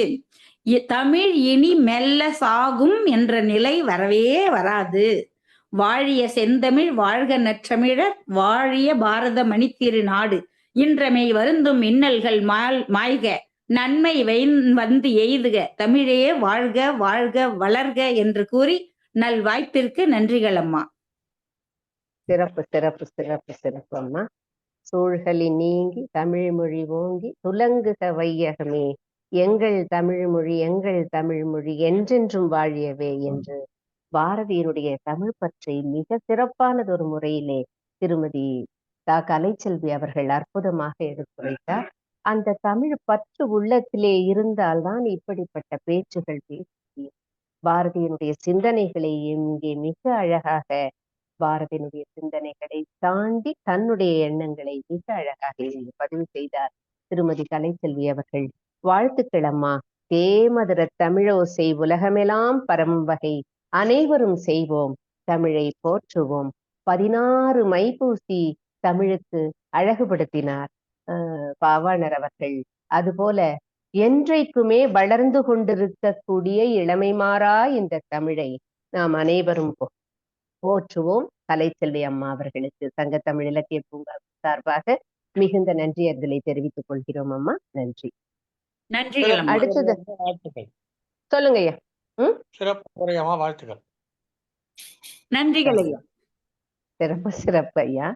தமிழ் இனி மெல்ல சாகும் என்ற நிலை வரவே வராது. வாழிய செந்தமிழ் வாழ்க நற்றமிழர், வாழிய பாரத மணித்திரு நாடு, இன்றமை வருந்தும் இன்னல்கள் மாய்க, நன்மை வந்து எய்துக, தமிழே வாழ்க வாழ்க வளர்க என்று கூறி நல் வாய்ப்பிற்கு நன்றிகள் அம்மா. சிறப்பு சிறப்பு சிறப்பு சிறப்பு அம்மா. சூழ்களி நீங்கி தமிழ் மொழி ஓங்கி துலங்குக வையகமே, எங்கள் தமிழ் மொழி என்றென்றும் வாழியவே என்று பாரதியினுடைய தமிழ் பற்றி மிக சிறப்பானதொரு முறையிலே திருமதி கலைச்செல்வி அவர்கள் அற்புதமாக எடுத்துரைத்தார். அந்த தமிழ் பற்று உள்ளத்திலே இருந்தால்தான் இப்படிப்பட்ட பேச்சுகள் பேச பாரதியினுடைய சிந்தனைகளை இங்கே மிக அழகாக, பாரதியினுடைய சிந்தனைகளை தாண்டி தன்னுடைய எண்ணங்களை மிக அழகாக இங்கே பதிவு செய்தார் திருமதி கலைச்செல்வி அவர்கள். வாழ்த்துக்கள் அம்மா. தேமதுர தமிழோசை உலகமெல்லாம் பரவும் வகை அனைவரும் செய்வோம், தமிழை போற்றுவோம். 16 மைப்பூசி தமிழுக்கு அழகுபடுத்தினார் பாவாணர் அவர்கள். அதுபோல என்றைக்குமே வளர்ந்து கொண்டிருக்கக்கூடிய இளமை மாறா இந்த தமிழை நாம் அனைவரும் போற்றுவோம். கலைச்செல்வி அம்மா அவர்களுக்கு சங்க தமிழ் இலக்கிய பூங்கா சார்பாக மிகுந்த நன்றியர்களை தெரிவித்துக் கொள்கிறோம் அம்மா. நன்றி. அடுத்தது சொல்லுங்க ஐயா. சிறப்பு வாழ்த்துக்கள். நன்றிகள் ஐயா. சிறப்பு சிறப்பு ஐயா.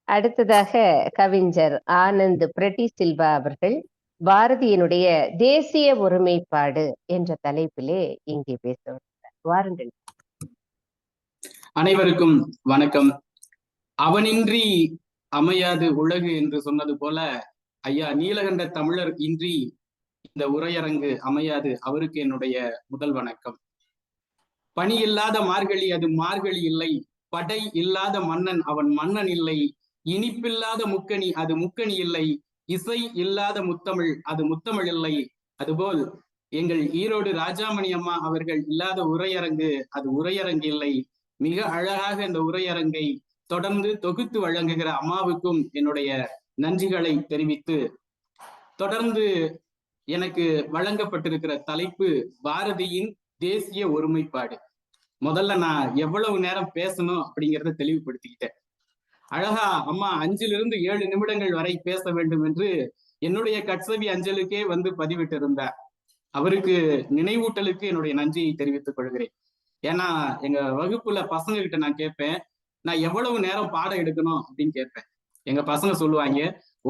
அடுத்ததாக கவிஞர் ஆனந்த் பிரெட்டி சில்வா அவர்கள் பாரதியினுடைய தேசிய ஒருமைப்பாடு என்ற தலைப்பிலே இங்கே பேச வாருங்கள். அனைவருக்கும் வணக்கம். அவனின்றி அமையாது உலகு என்று சொன்னது போல ஐயா நீலகண்ட தமிழர் இன்றி இந்த உரையரங்கு அமையாது. அவருக்கு என்னுடைய முதல் வணக்கம். பணி இல்லாத மார்கழி அது மார்கழி இல்லை, படை இல்லாத மன்னன் அவன் மன்னன் இல்லை, இனிப்பில்லாத முக்கணி அது முக்கணி இல்லை, இசை இல்லாத முத்தமிழ் அது முத்தமிழ் இல்லை. அதுபோல் எங்கள் ஈரோடு ராஜாமணி அம்மா அவர்கள் இல்லாத உரையரங்கு அது உரையரங்கு இல்லை. மிக அழகாக இந்த உரையரங்கை தொடர்ந்து தொகுத்து வழங்குகிற அம்மாவுக்கும் என்னுடைய நன்றிகளை தெரிவித்து, தொடர்ந்து எனக்கு வழங்கப்பட்டிருக்கிற தலைப்பு பாரதியின் தேசிய ஒருமைப்பாடு. முதல்ல நான் எவ்வளவு நேரம் பேசணும் அப்படிங்கிறத தெளிவுபடுத்திக்கிட்டேன். அழகா அம்மா 5 to 7 நிமிடங்கள் வரை பேச வேண்டும் என்று என்னுடைய கட்சவி அஞ்சலுக்கே வந்து பதிவிட்டிருந்தார். அவருக்கு நினைவூட்டலுக்கு என்னுடைய நன்றியை தெரிவித்துக் கொள்கிறேன். ஏன்னா எங்க வகுப்புல பசங்க கிட்ட நான் கேட்பேன், நான் எவ்வளவு நேரம் பாடம் எடுக்கணும் அப்படின்னு கேட்பேன். எங்க பசங்க சொல்லுவாங்க,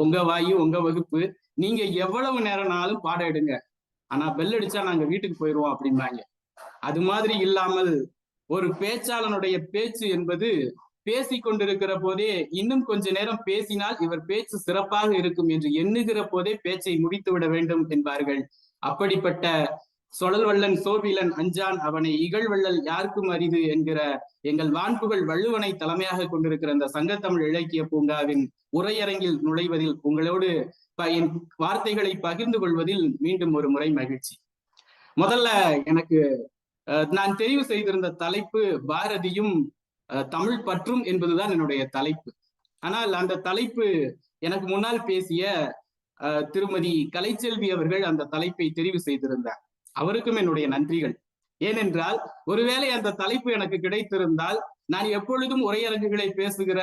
உங்க வாயு உங்க வகுப்பு, நீங்க எவ்வளவு நேரம்னாலும் பாடம் எடுங்க, ஆனா பெல் அடிச்சா நாங்க வீட்டுக்கு போயிடுவோம் அப்படிம்பாங்க. அது மாதிரி இல்லாமல் ஒரு பேச்சாளனுடைய பேச்சு என்பது பேசிக் கொண்டிருக்கிற போதே இன்னும் கொஞ்ச நேரம் பேசினால் இவர் பேச்சு சிறப்பாக இருக்கும் என்று எண்ணுகிற போதே பேச்சை முடித்து விட வேண்டும் என்பார்கள். அப்படிப்பட்ட சொழல்வள்ளன் சோபிலன் அஞ்சான் அவனை இகழ்வள்ளல் யாருக்கும் அரிது என்கிற எங்கள் வான்புகள் வள்ளுவனை தலைமையாக கொண்டிருக்கிற இந்த சங்கத்தமிழ் இலக்கிய பூங்காவின் உரையரங்கில் நுழைவதில் உங்களோடு என் வார்த்தைகளை பகிர்ந்து கொள்வதில் மீண்டும் ஒரு முறை மகிழ்ச்சி. முதல்ல எனக்கு நான் தெரிவு செய்திருந்த தலைப்பு பாரதியும் தமிழ் பற்றும் என்பதுதான் என்னுடைய தலைப்பு. ஆனால் அந்த தலைப்பு எனக்கு முன்னால் பேசிய திருமதி கலைச்செல்வி அவர்கள் அந்த தலைப்பை தெரிவு செய்திருந்தார். அவருக்கும் என்னுடைய நன்றிகள். ஏனென்றால் ஒருவேளை அந்த தலைப்பு எனக்கு கிடைத்திருந்தால் நான் எப்பொழுதும் உரையரங்குகளை பேசுகிற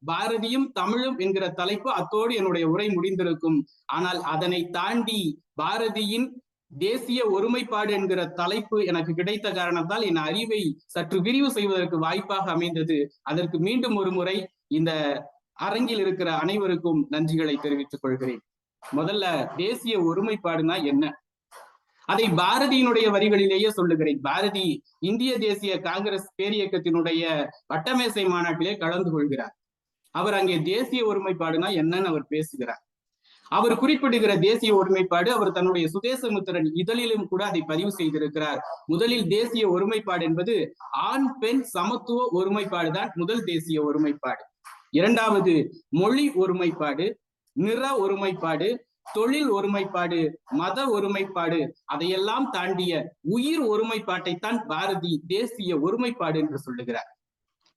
பாரதியும் தமிழும் என்கிற தலைப்பு அத்தோடு என்னுடைய உரை முடிந்திருக்கும். ஆனால் அதனை தாண்டி பாரதியின் தேசிய ஒருமைப்பாடு என்கிற தலைப்பு எனக்கு கிடைத்த காரணத்தால் என் அறிவை சற்று விரிவு செய்வதற்கு வாய்ப்பாக அமைந்தது. அதற்கு மீண்டும் ஒரு முறை இந்த அரங்கில் இருக்கிற அனைவருக்கும் நன்றிகளை தெரிவித்துக் கொள்கிறேன். முதல்ல தேசிய ஒருமைப்பாடுனா என்ன, அதை பாரதியினுடைய வரிகளிலேயே சொல்லுகிறேன். பாரதி இந்திய தேசிய காங்கிரஸ் பேரியக்கத்தினுடைய வட்டமேசை மாநாட்டிலே கலந்து கொள்கிறார். அவர் அங்கே தேசிய ஒருமைப்பாடுனா என்னன்னு அவர் பேசுகிறார். அவர் குறிப்பிடுகிற தேசிய ஒருமைப்பாடு அவர் தன்னுடைய சுதேசமுத்திரன் இதழிலும் கூட அதை பதிவு செய்திருக்கிறார். முதலில் தேசிய ஒருமைப்பாடு என்பது ஆண் பெண் சமத்துவ ஒருமைப்பாடு தான் முதல் தேசிய ஒருமைப்பாடு. இரண்டாவது மொழி ஒருமைப்பாடு, நிற ஒருமைப்பாடு, தொழில் ஒருமைப்பாடு, மத ஒருமைப்பாடு, அதையெல்லாம் தாண்டிய உயிர் ஒருமைப்பாட்டைத்தான் பாரதி தேசிய ஒருமைப்பாடு என்று சொல்லுகிறார்.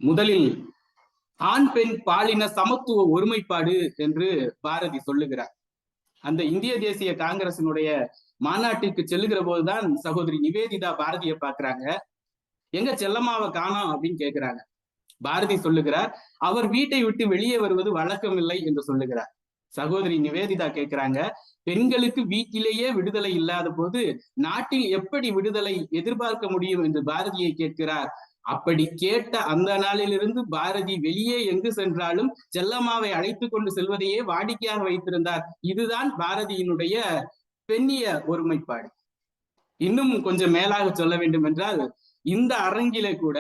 முதலில் ஆண் பெண் பாலின சமத்துவ ஒருமைப்பாடு என்று பாரதி சொல்லுகிறார். அந்த இந்திய தேசிய காங்கிரசினுடைய மாநாட்டிற்கு செல்லுகிற போதுதான் சகோதரி நிவேதிதா பாரதியை பாக்குறாங்க. எங்க செல்லம்மாவை காணோம் அப்படின்னு கேட்கிறாங்க. பாரதி சொல்லுகிறார், அவர் வீட்டை விட்டு வெளியே வருவது வழக்கம் இல்லை என்று சொல்லுகிறார். சகோதரி நிவேதிதா கேட்கிறாங்க, பெண்களுக்கு வீட்டிலேயே விடுதலை இல்லாத போது நாட்டில் எப்படி விடுதலை எதிர்பார்க்க முடியும் என்று பாரதியை கேட்கிறார். அப்படி கேட்ட அந்த நாளிலிருந்து பாரதி வெளியே எங்கு சென்றாலும் செல்லம்மாவை அழைத்து கொண்டு செல்வதையே வாடிக்கையாக வைத்திருந்தார். இதுதான் பாரதியினுடைய பெண்ணிய ஒருமைப்பாடு. இன்னும் கொஞ்சம் மேலாக சொல்ல வேண்டும் என்றால், இந்த அரங்கிலே கூட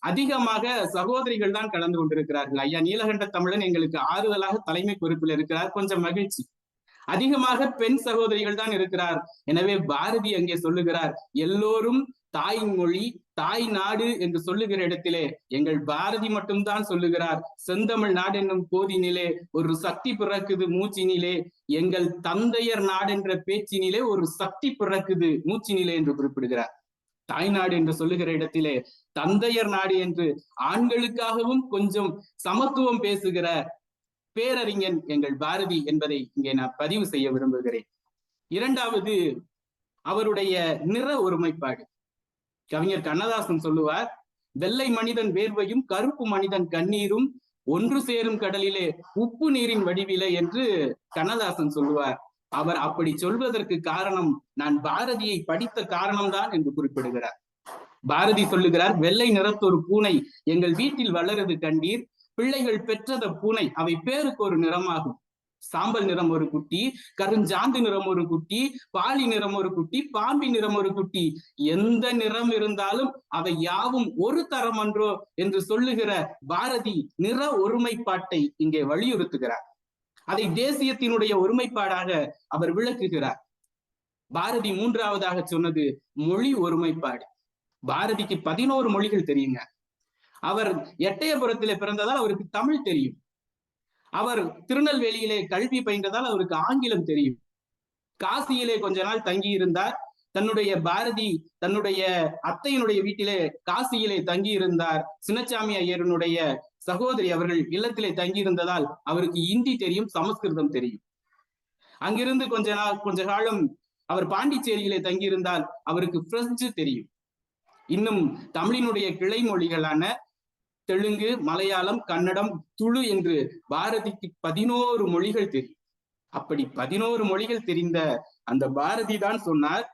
அதிகமாக சகோதரிகள் தான் கலந்து கொண்டிருக்கிறார்கள். ஐயா நீலகண்ட தமிழன் எங்களுக்கு ஆறுதலாக தலைமை பொறுப்பில் இருக்கிறார், கொஞ்சம் மகிழ்ச்சி. அதிகமாக பெண் சகோதரிகள் தான் இருக்கிறார். எனவே பாரதி அங்கே சொல்லுகிறார், எல்லோரும் தாய் மொழி தாய் நாடு என்று சொல்லுகிற இடத்திலே எங்கள் பாரதி மட்டும்தான் சொல்லுகிறார், செந்தமிழ் நாடு என்னும் போதினிலே ஒரு சக்தி பிறக்குது மூச்சினிலே, எங்கள் தந்தையர் நாடு என்ற பேச்சினிலே ஒரு சக்தி பிறக்குது மூச்சினிலே என்று குறிப்பிடுகிறார். தாய்நாடு என்று சொல்லுகிற இடத்திலே தந்தையர் நாடு என்று ஆண்களுக்காகவும் கொஞ்சம் சமத்துவம் பேசுகிற பேரறிஞன் எங்கள் பாரதி என்பதை இங்கே நான் பதிவு செய்ய விரும்புகிறேன். இரண்டாவது அவருடைய நிற ஒருமைப்பாடு. கவிஞர் கண்ணதாசன் சொல்லுவார், வெள்ளை மனிதன் வேர்வையும் கருப்பு மனிதன் கண்ணீரும் ஒன்று சேரும் கடலிலே உப்பு நீரின் வடிவிலே என்று கண்ணதாசன் சொல்லுவார். அவர் அப்படி சொல்வதற்கு காரணம் நான் பாரதியை படித்த காரணம்தான் என்று குறிப்பிடுகிறார். பாரதி சொல்லுகிறார், வெள்ளை நிறத்தொரு பூனை எங்கள் வீட்டில் வளருது கண்டீர், பிள்ளைகள் பெற்றத பூனை அவை பேருக்கு ஒரு நிறமாகும். சாம்பல் நிறம் ஒரு குட்டி, கருஞ்சாந்து நிறம் ஒரு குட்டி, பாலி நிறம் ஒரு குட்டி, பாம்பி நிறம் ஒரு குட்டி, எந்த நிறம் இருந்தாலும் அவை யாவும் ஒரு தரம் அன்றோ என்று சொல்லுகிற பாரதி நிற ஒருமைப்பாட்டை இங்கே வலியுறுத்துகிறார். அதை தேசியத்தினுடைய ஒருமைப்பாடாக அவர் விளக்குகிறார். பாரதி மூன்றாவதாக சொன்னது மொழி ஒருமைப்பாடு. பாரதிக்கு 11 மொழிகள் தெரியுங்க. அவர் எட்டயபுரத்திலே பிறந்ததால் அவருக்கு தமிழ் தெரியும். அவர் திருநெல்வேலியிலே கல்வி பயின்றதால் அவருக்கு ஆங்கிலம் தெரியும். காசியிலே கொஞ்ச நாள் தங்கி இருந்தார். தன்னுடைய அத்தையினுடைய வீட்டிலே காசியிலே தங்கி இருந்தார். சின்னசாமி ஐயருடைய சகோதரி அவர்கள் இல்லத்திலே தங்கி இருந்ததால் அவருக்கு இந்தி தெரியும், சமஸ்கிருதம் தெரியும். அங்கிருந்து கொஞ்ச காலம் அவர் பாண்டிச்சேரியிலே தங்கியிருந்தால் அவருக்கு பிரெஞ்சு தெரியும். இன்னும் தமிழினுடைய கிளை மொழிகளான தெலுங்கு, மலையாளம், கன்னடம், துளு என்று பாரதிக்கு 11 மொழிகள் தெரியும். அப்படி 11 மொழிகள் தெரிந்த அந்த பாரதி தான் சொன்னார்,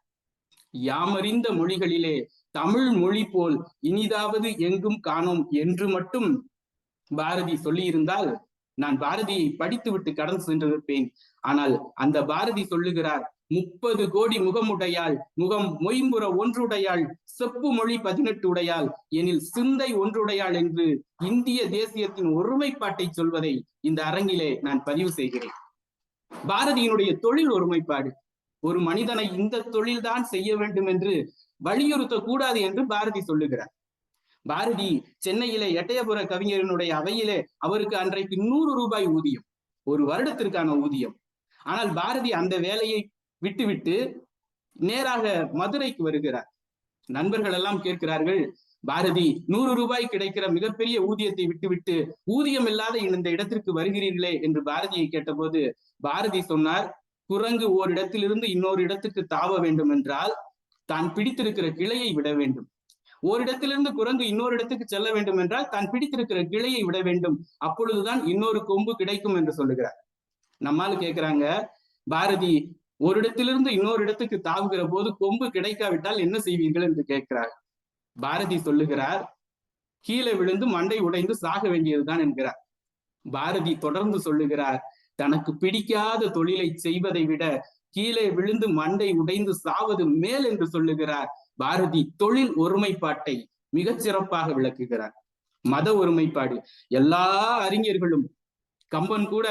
யாமறிந்த மொழிகளிலே தமிழ் மொழி போல் இனிதாவது எங்கும் காணோம் என்று மட்டும் பாரதி சொல்லியிருந்தால் நான் பாரதியை படித்துவிட்டு கடந்து சென்றிருப்பேன். ஆனால் அந்த பாரதி சொல்லுகிறார், 30 கோடி முகமுடையாள், முகம் மொயம்புற ஒன்றுடையாள், செப்பு மொழி 18 உடையாள், எனில் சிந்தை ஒன்றுடையாள் என்று இந்திய தேசியத்தின் ஒருமைப்பாட்டை சொல்வதை இந்த அரங்கிலே நான் பதிவு செய்கிறேன். பாரதியினுடைய தொழில் ஒருமைப்பாடு, ஒரு மனிதனை இந்த தொழில்தான் செய்ய வேண்டும் என்று வலியுறுத்த கூடாது என்று பாரதி சொல்லுகிறார். பாரதி சென்னையிலே எட்டயபுர கவிஞரினுடைய அவையிலே அவருக்கு அன்றைக்கு 100 ரூபாய் ஊதியம், ஒரு வருடத்திற்கான ஊதியம். ஆனால் பாரதி அந்த வேலையை விட்டுவிட்டு நேராக மதுரைக்கு வருகிறார். நண்பர்கள் எல்லாம் கேட்கிறார்கள், பாரதி 100 ரூபாய் கிடைக்கிற மிகப்பெரிய ஊதியத்தை விட்டுவிட்டு ஊதியம் இல்லாத இந்த இடத்திற்கு வருகிறீர்களே என்று பாரதியை கேட்டபோது பாரதி சொன்னார், குரங்கு ஓரிடத்திலிருந்து இன்னொரு இடத்துக்கு தாவ வேண்டும் என்றால் தான் பிடித்திருக்கிற கிளையை விட வேண்டும். ஓரிடத்திலிருந்து குரங்கு இன்னொரு இடத்துக்கு செல்ல வேண்டும் என்றால் தான் பிடித்திருக்கிற கிளையை விட வேண்டும், அப்பொழுதுதான் இன்னொரு கொம்பு கிடைக்கும் என்று சொல்லுகிறார். நம்மால் கேட்கிறாங்க, பாரதி ஒரு இடத்திலிருந்து இன்னொரு இடத்துக்கு தாவுகிற போது கொம்பு கிடைக்காவிட்டால் என்ன செய்வீர்கள் என்று கேட்கிறார். பாரதி சொல்லுகிறார், கீழே விழுந்து மண்டை உடைந்து சாக வேண்டியதுதான் என்கிறார். பாரதி தொடர்ந்து சொல்லுகிறார், தனக்கு பிடிக்காத தொழிலை செய்வதை விட கீழே விழுந்து மண்டை உடைந்து சாவது மேல் என்று சொல்லுகிறார். பாரதி தொழில் ஒருமைப்பாட்டை மிகச் சிறப்பாக விளக்குகிறார். மத ஒருமைப்பாடு, எல்லா அறிஞர்களும், கம்பன் கூட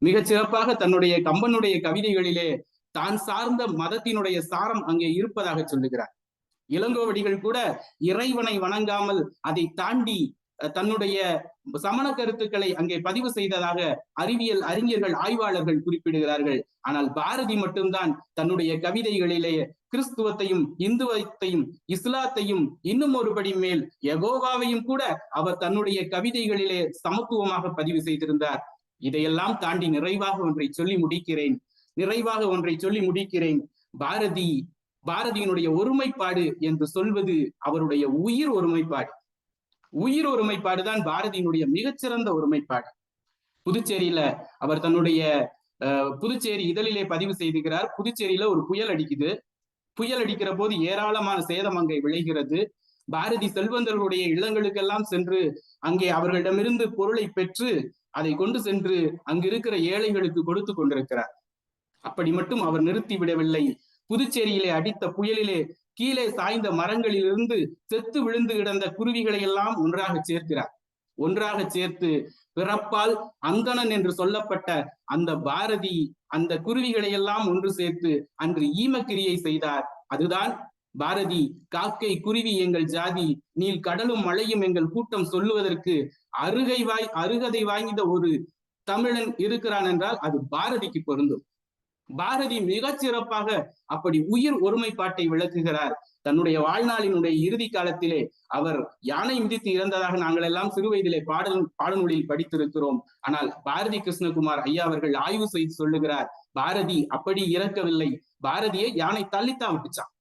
மிகச் சிறப்பாக தன்னுடைய கம்பனுடைய கவிதைகளிலே தான் சார்ந்த மதத்தினுடைய சாரம் அங்கே இருப்பதாக சொல்லுகிறார். இளங்கோவடிகள் கூட இறைவனை வணங்காமல் அதை தாண்டி தன்னுடைய சமண கருத்துக்களை அங்கே பதிவு செய்ததாக அறிவியல் அறிஞர்கள், ஆய்வாளர்கள் குறிப்பிடுகிறார்கள். ஆனால் பாரதி மட்டும்தான் தன்னுடைய கவிதைகளிலே கிறிஸ்துவத்தையும், இந்துவத்தையும், இஸ்லாத்தையும், இன்னும் ஒருபடி மேல் யெகோவாவையும் கூட அவர் தன்னுடைய கவிதைகளிலே சமத்துவமாக பதிவு செய்திருந்தார். இதையெல்லாம் தாண்டி நிறைவாக ஒன்றை சொல்லி முடிக்கிறேன். பாரதியினுடைய ஒருமைப்பாடு என்று சொல்வது அவருடைய உயிர் ஒருமைப்பாடுதான் பாரதியினுடைய மிகச்சிறந்த ஒருமைப்பாடு. புதுச்சேரியில அவர் தன்னுடைய புதுச்சேரி இதழிலே பதிவு செய்திருக்கிறார். புதுச்சேரியில ஒரு புயல் அடிக்குது. புயல் அடிக்கிற போது ஏராளமான சேதம் அங்கே விளைகிறது. பாரதி செல்வந்தர்களுடைய இல்லங்களுக்கெல்லாம் சென்று அங்கே அவர்களிடமிருந்து பொருளை பெற்று அதை கொண்டு சென்று அங்கிருக்கிற ஏழைகளுக்கு கொடுத்து கொண்டிருக்கிறார். அப்படி மட்டும் அவர் நிறுத்தி விடவில்லை. புதுச்சேரியிலே அடித்த புயலிலே கீழே சாய்ந்த மரங்களிலிருந்து செத்து விழுந்து கிடந்த குருவிகளை எல்லாம் ஒன்றாக சேர்த்து பிறப்பால் அந்தணன் என்று சொல்லப்பட்ட அந்த பாரதி அந்த குருவிகளை எல்லாம் ஒன்று சேர்த்து அன்று ஈமக்கிரியை செய்தார். அதுதான் பாரதி காக்கை குருவி எங்கள் ஜாதி, நீல் கடலும் மழையும் எங்கள் கூட்டம் சொல்லுவதற்கு அருகதை வாய்ந்த ஒரு தமிழன் இருக்கிறான் என்றால் அது பாரதிக்கு பொருந்தும். பாரதி மிகச் சிறப்பாக அப்படி உயிர் ஒருமைப்பாட்டை விளக்குகிறார். தன்னுடைய வாழ்நாளினுடைய இறுதி காலத்திலே அவர் யானை மிதித்து இறந்ததாக நாங்கள் எல்லாம் சிறு வயதிலே பாடநூலில் படித்திருக்கிறோம். ஆனால் பாரதி கிருஷ்ணகுமார் ஐயா அவர்கள் ஆய்வு செய்து சொல்லுகிறார், பாரதி அப்படி இறக்கவில்லை, பாரதியை யானை தள்ளித்தான் விட்டுச்சான்.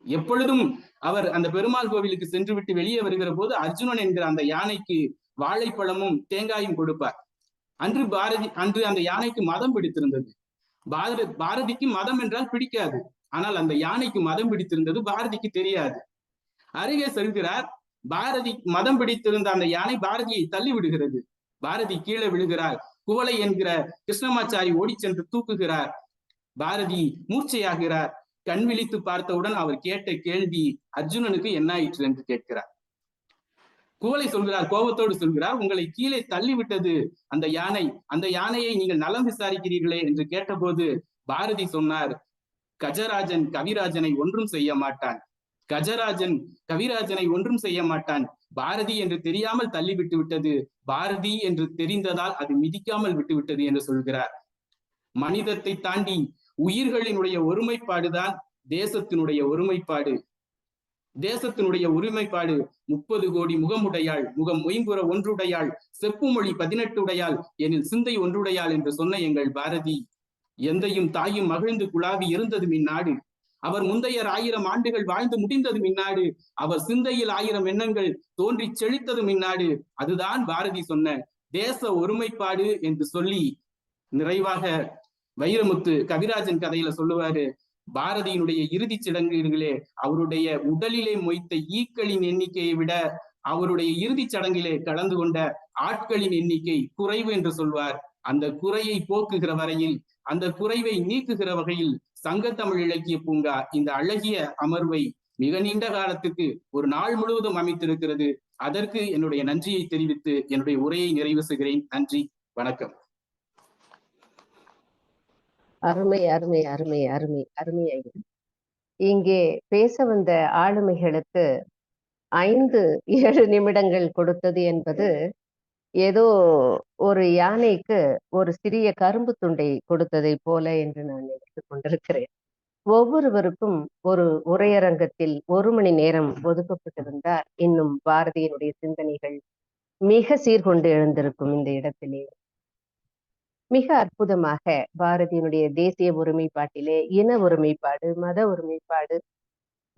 எப்பொழுதும் அவர் அந்த பெருமாள் கோவிலுக்கு சென்று விட்டு வெளியே வருகிற போது அர்ஜுனன் என்கிற அந்த யானைக்கு வாழைப்பழமும் தேங்காயும் கொடுப்பார். அன்று அந்த யானைக்கு மதம் பிடித்திருந்தது. பாரதிக்கு மதம் என்றால் பிடிக்காது. ஆனால் அந்த யானைக்கு மதம் பிடித்திருந்தது பாரதிக்கு தெரியாது. அருகே செல்கிறார். பாரதி மதம் பிடித்திருந்த அந்த யானை பாரதியை தள்ளி விடுகிறது. பாரதி கீழே விழுகிறார். குவளை என்கிற கிருஷ்ணமாச்சாரி ஓடி சென்று தூக்குகிறார். பாரதி மூர்ச்சையாகிறார். கண் விழித்து பார்த்தவுடன் அவர் கேட்ட கேள்வி, அர்ஜுனனுக்கு என்ன ஆயிற்று என்று கேட்கிறார். குவளை சொல்கிறார், கோபத்தோடு சொல்கிறார், உங்களை கீழே தள்ளிவிட்டது அந்த யானை, அந்த யானையை நீங்கள் நலம் விசாரிக்கிறீர்களே என்று கேட்டபோது பாரதி சொன்னார், கஜராஜன் கவிராஜனை ஒன்றும் செய்ய மாட்டான், பாரதி என்று தெரியாமல் தள்ளிவிட்டு விட்டது, பாரதி என்று தெரிந்ததால் அது மிதிக்காமல் விட்டு விட்டது என்று சொல்கிறார். மனிதத்தை தாண்டி உயிர்களினுடைய ஒருமைப்பாடுதான் தேசத்தினுடைய ஒருமைப்பாடு. 30 கோடி முகமுடையாள், முகம் மொயம்புற ஒன்றுடையாள், செப்பு மொழி 18 உடையாள், எனில் சிந்தை ஒன்றுடையாள் என்று சொன்ன எங்கள் பாரதி எந்தையும் தாயும் மகிழ்ந்து குழாவி இருந்ததும் இந்நாடு. அவர் முந்தைய 1000 ஆண்டுகள் வாழ்ந்து முடிந்ததும் இந்நாடு. அவர் சிந்தையில் 1000 எண்ணங்கள் தோன்றி செழித்ததும் இந்நாடு. அதுதான் பாரதி சொன்ன தேச ஒருமைப்பாடு என்று சொல்லி நிறைவாக வைரமுத்து கவிராஜன் கதையில சொல்லுவாரு, பாரதியினுடைய இறுதி சடங்குகளே அவருடைய உடலிலே மொய்த்த ஈக்களின் எண்ணிக்கையை விட அவருடைய இறுதி சடங்கிலே கலந்து கொண்ட ஆட்களின் எண்ணிக்கை குறைவு என்று சொல்வார். அந்த குறையை போக்குகிற வரையில், அந்த குறைவை நீக்குகிற வகையில் சங்கத்தமிழ் இலக்கிய பூங்கா இந்த அழகிய அமர்வை மிக நீண்ட காலத்துக்கு ஒரு நாள் முழுவதும் அமைத்திருக்கிறது. அதற்கு என்னுடைய நன்றியை தெரிவித்து என்னுடைய உரையை நிறைவு செய்கிறேன். நன்றி, வணக்கம். அருமை அருமை அருமை அருமை அருமை ஐயா. இங்கே பேச வந்த ஆளுமைகளுக்கு 5-7 நிமிடங்கள் கொடுத்தது என்பது ஏதோ ஒரு யானைக்கு ஒரு சிறிய கரும்பு துண்டை கொடுத்ததை போல என்று நான் நினைத்துக் கொண்டிருக்கிறேன். ஒவ்வொருவருக்கும் ஒரு உரையரங்கத்தில் 1 மணி நேரம் ஒதுக்கப்பட்டிருந்தால் இன்னும் பாரதியினுடைய சிந்தனைகள் மிக சீர்கொண்டு எழுந்திருக்கும். இந்த இடத்திலே மிக அற்புதமாக பாரதியினுடைய தேசிய ஒருமைப்பாட்டிலே இன ஒருமைப்பாடு, மத ஒருமைப்பாடு,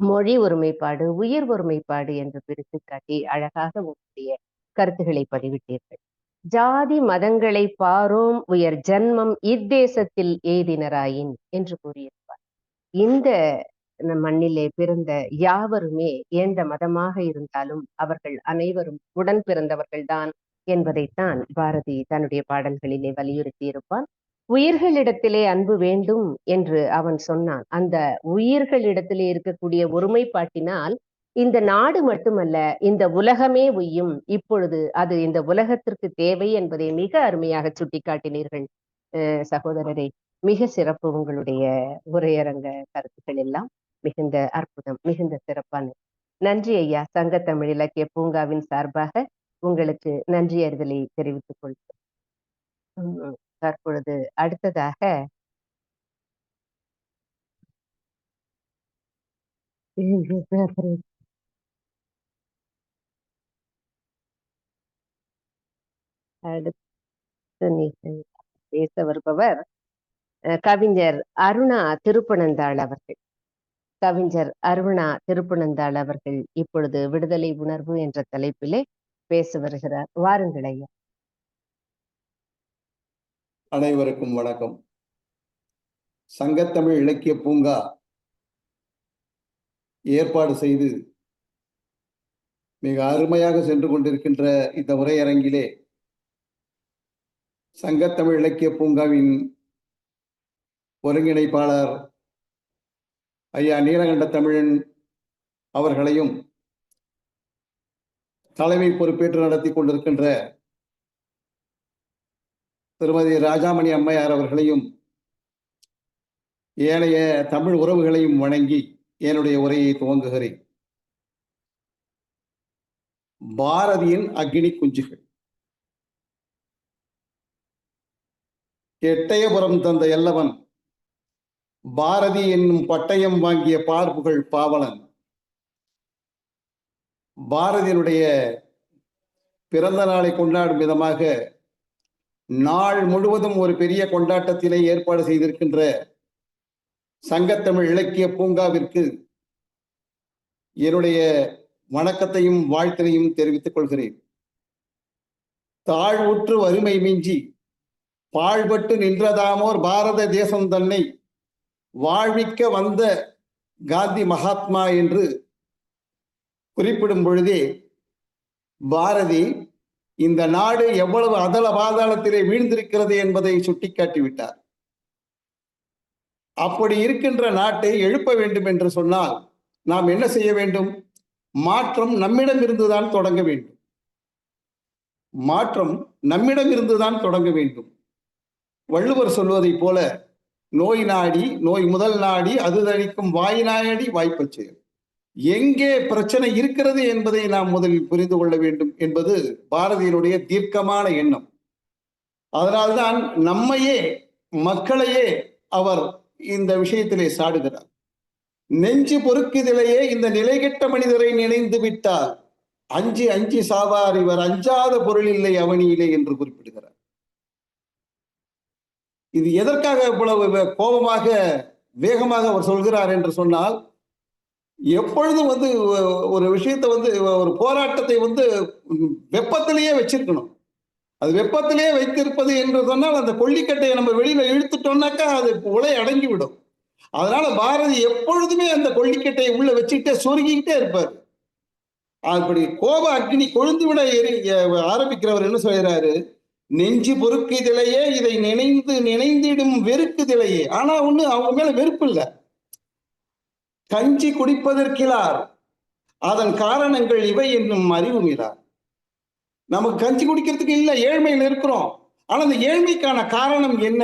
மொழி ஒருமைப்பாடு, உயிர் ஒருமைப்பாடு என்று பிரித்து காட்டி அழகாக உங்களுடைய கருத்துக்களை பதிவிட்டீர்கள். ஜாதி மதங்களை பாரோம் உயர் ஜன்மம் இத்தேசத்தில் எய்தினராயின் என்று கூறியிருப்பார். இந்த மண்ணிலே பிறந்த யாவருமே எந்த மதமாக இருந்தாலும் அவர்கள் அனைவரும் உடன் பிறந்தவர்கள்தான் என்பதைத்தான் பாரதி தன்னுடைய பாடல்களிலே வலியுறுத்தி இருப்பான். உயிர்களிடத்திலே அன்பு வேண்டும் என்று அவன் சொன்னான். அந்த உயிர்களிடத்திலே இருக்கக்கூடிய ஒருமைப்பாட்டினால் இந்த நாடு மட்டுமல்ல, இந்த உலகமே உய்யும். இப்பொழுது அது இந்த உலகத்திற்கு தேவை என்பதை மிக அருமையாக சுட்டிக்காட்டினீர்கள் சகோதரரை. மிக சிறப்பு உங்களுடைய உரையரங்க கருத்துக்கள் எல்லாம் மிகுந்த அற்புதம், மிகுந்த சிறப்பான. நன்றி ஐயா. சங்கத்தமிழ் இலக்கிய பூங்காவின் சார்பாக உங்களுக்கு நன்றி அறிதலை தெரிவித்துக் கொள்கிறேன். தற்பொழுது அடுத்ததாக பேச வருபவர் கவிஞர் அருணா திருப்பனந்தாள் அவர்கள். கவிஞர் அருணா திருப்பனந்தாள் அவர்கள் இப்பொழுது விடுதலை உணர்வு என்ற தலைப்பிலே பேச வருகிறார். வாருங்கள் ஐயா. அனைவருக்கும் வணக்கம். சங்கத்தமிழ் இலக்கிய பூங்கா ஏற்பாடு செய்து மிக அருமையாக சென்று கொண்டிருக்கின்ற இந்த உரையரங்கிலே சங்கத்தமிழ் இலக்கிய பூங்காவின் ஒருங்கிணைப்பாளர் ஐயா நீலகண்ட தமிழன் அவர்களையும், தலைமை பொறுப்பேற்று நடத்தி கொண்டிருக்கின்ற திருமதி ராஜாமணி அம்மையார் அவர்களையும், ஏனைய தமிழ் உறவுகளையும் வணங்கி என்னுடைய உரையை துவங்குகிறேன். பாரதியின் அக்னி குஞ்சுகள். எட்டயபுரம் தந்த எல்லவன், பாரதி என்னும் பட்டயம் வாங்கிய பார்ப்புகள் பாவலன். பாரதியினுடைய பிறந்த நாளை கொண்டாடும் விதமாக நாள் முழுவதும் ஒரு பெரிய கொண்டாட்டத்திலே ஏற்பாடு செய்திருக்கின்ற சங்கத்தமிழ் இலக்கிய பூங்காவிற்கு என்னுடைய வணக்கத்தையும் வாழ்த்தினையும் தெரிவித்துக் கொள்கிறேன். தாழ்வுற்று வறுமை மிஞ்சி பாழ்பட்டு நின்றதாமோர் பாரத தேசம் தன்னை வாழ்விக்க வந்த காந்தி மகாத்மா என்று குறிப்பிடும் பொழுதே பாரதி இந்த நாடு எவ்வளவு அதல பாதாளத்திலே வீழ்ந்திருக்கிறது என்பதை சுட்டிக்காட்டிவிட்டார். அப்படி இருக்கின்ற நாட்டை எழுப்ப வேண்டும் என்று சொன்னால் நாம் என்ன செய்ய வேண்டும்? மாற்றம் நம்மிடம் இருந்துதான் தொடங்க வேண்டும். மாற்றம் நம்மிடம் இருந்துதான் தொடங்க வேண்டும். வள்ளுவர் சொல்வதை போல, நோய் நாடி நோய் முதல் நாடி அது தணிக்கும் வாய் நாடி வாய்ப்பச் செயல். எங்கே பிரச்சனை இருக்கிறது என்பதை நாம் முதலில் புரிந்து கொள்ள வேண்டும் என்பது பாரதியினுடைய தீர்க்கமான எண்ணம். அதனால்தான் நம்மையே, மக்களையே அவர் இந்த விஷயத்திலே சாடுகிறார். நெஞ்சு பொறுக்குதிலேயே இந்த நிலைகெட்ட மனிதரை நினைந்து விட்டால் அஞ்சி அஞ்சி சாவார், இவர் அஞ்சாத பொருள் இல்லை அவனியிலே என்று குறிப்பிடுகிறார். இது எதற்காக இவ்வளவு கோபமாக வேகமாக அவர் சொல்கிறார் என்று சொன்னால், எப்பொழுதும் வந்து ஒரு விஷயத்தை வந்து ஒரு போராட்டத்தை வந்து வெப்பத்திலேயே வச்சிருக்கணும். அது வெப்பத்திலேயே வைத்திருப்பது என்று சொன்னால் அந்த கொல்லிக்கட்டையை நம்ம வெளியில இழுத்துட்டோம்னாக்கா அது உலை அடங்கி விடும். அதனால பாரதி எப்பொழுதுமே அந்த கொல்லிக்கட்டையை உள்ள வச்சுக்கிட்டே சொருகிக்கிட்டே இருப்பார். அப்படி கோப அக்னி கொழுந்து விட ஆரம்பிக்கிறவர் என்ன சொல்கிறாரு, நெஞ்சு பொறுக்குதிலையே இதை நினைந்திடும் வெறுக்குதிலையே. ஆனா ஒண்ணு அவங்க மேல வெறுப்பு இல்லை. கஞ்சி குடிப்பதற்கிலார் அதன் காரணங்கள் இவை என்னும் அறிவும் இல்லார். நமக்கு கஞ்சி குடிக்கிறதுக்கு இல்லை, ஏழ்மையில் இருக்கிறோம். ஆனா அந்த ஏழ்மைக்கான காரணம் என்ன?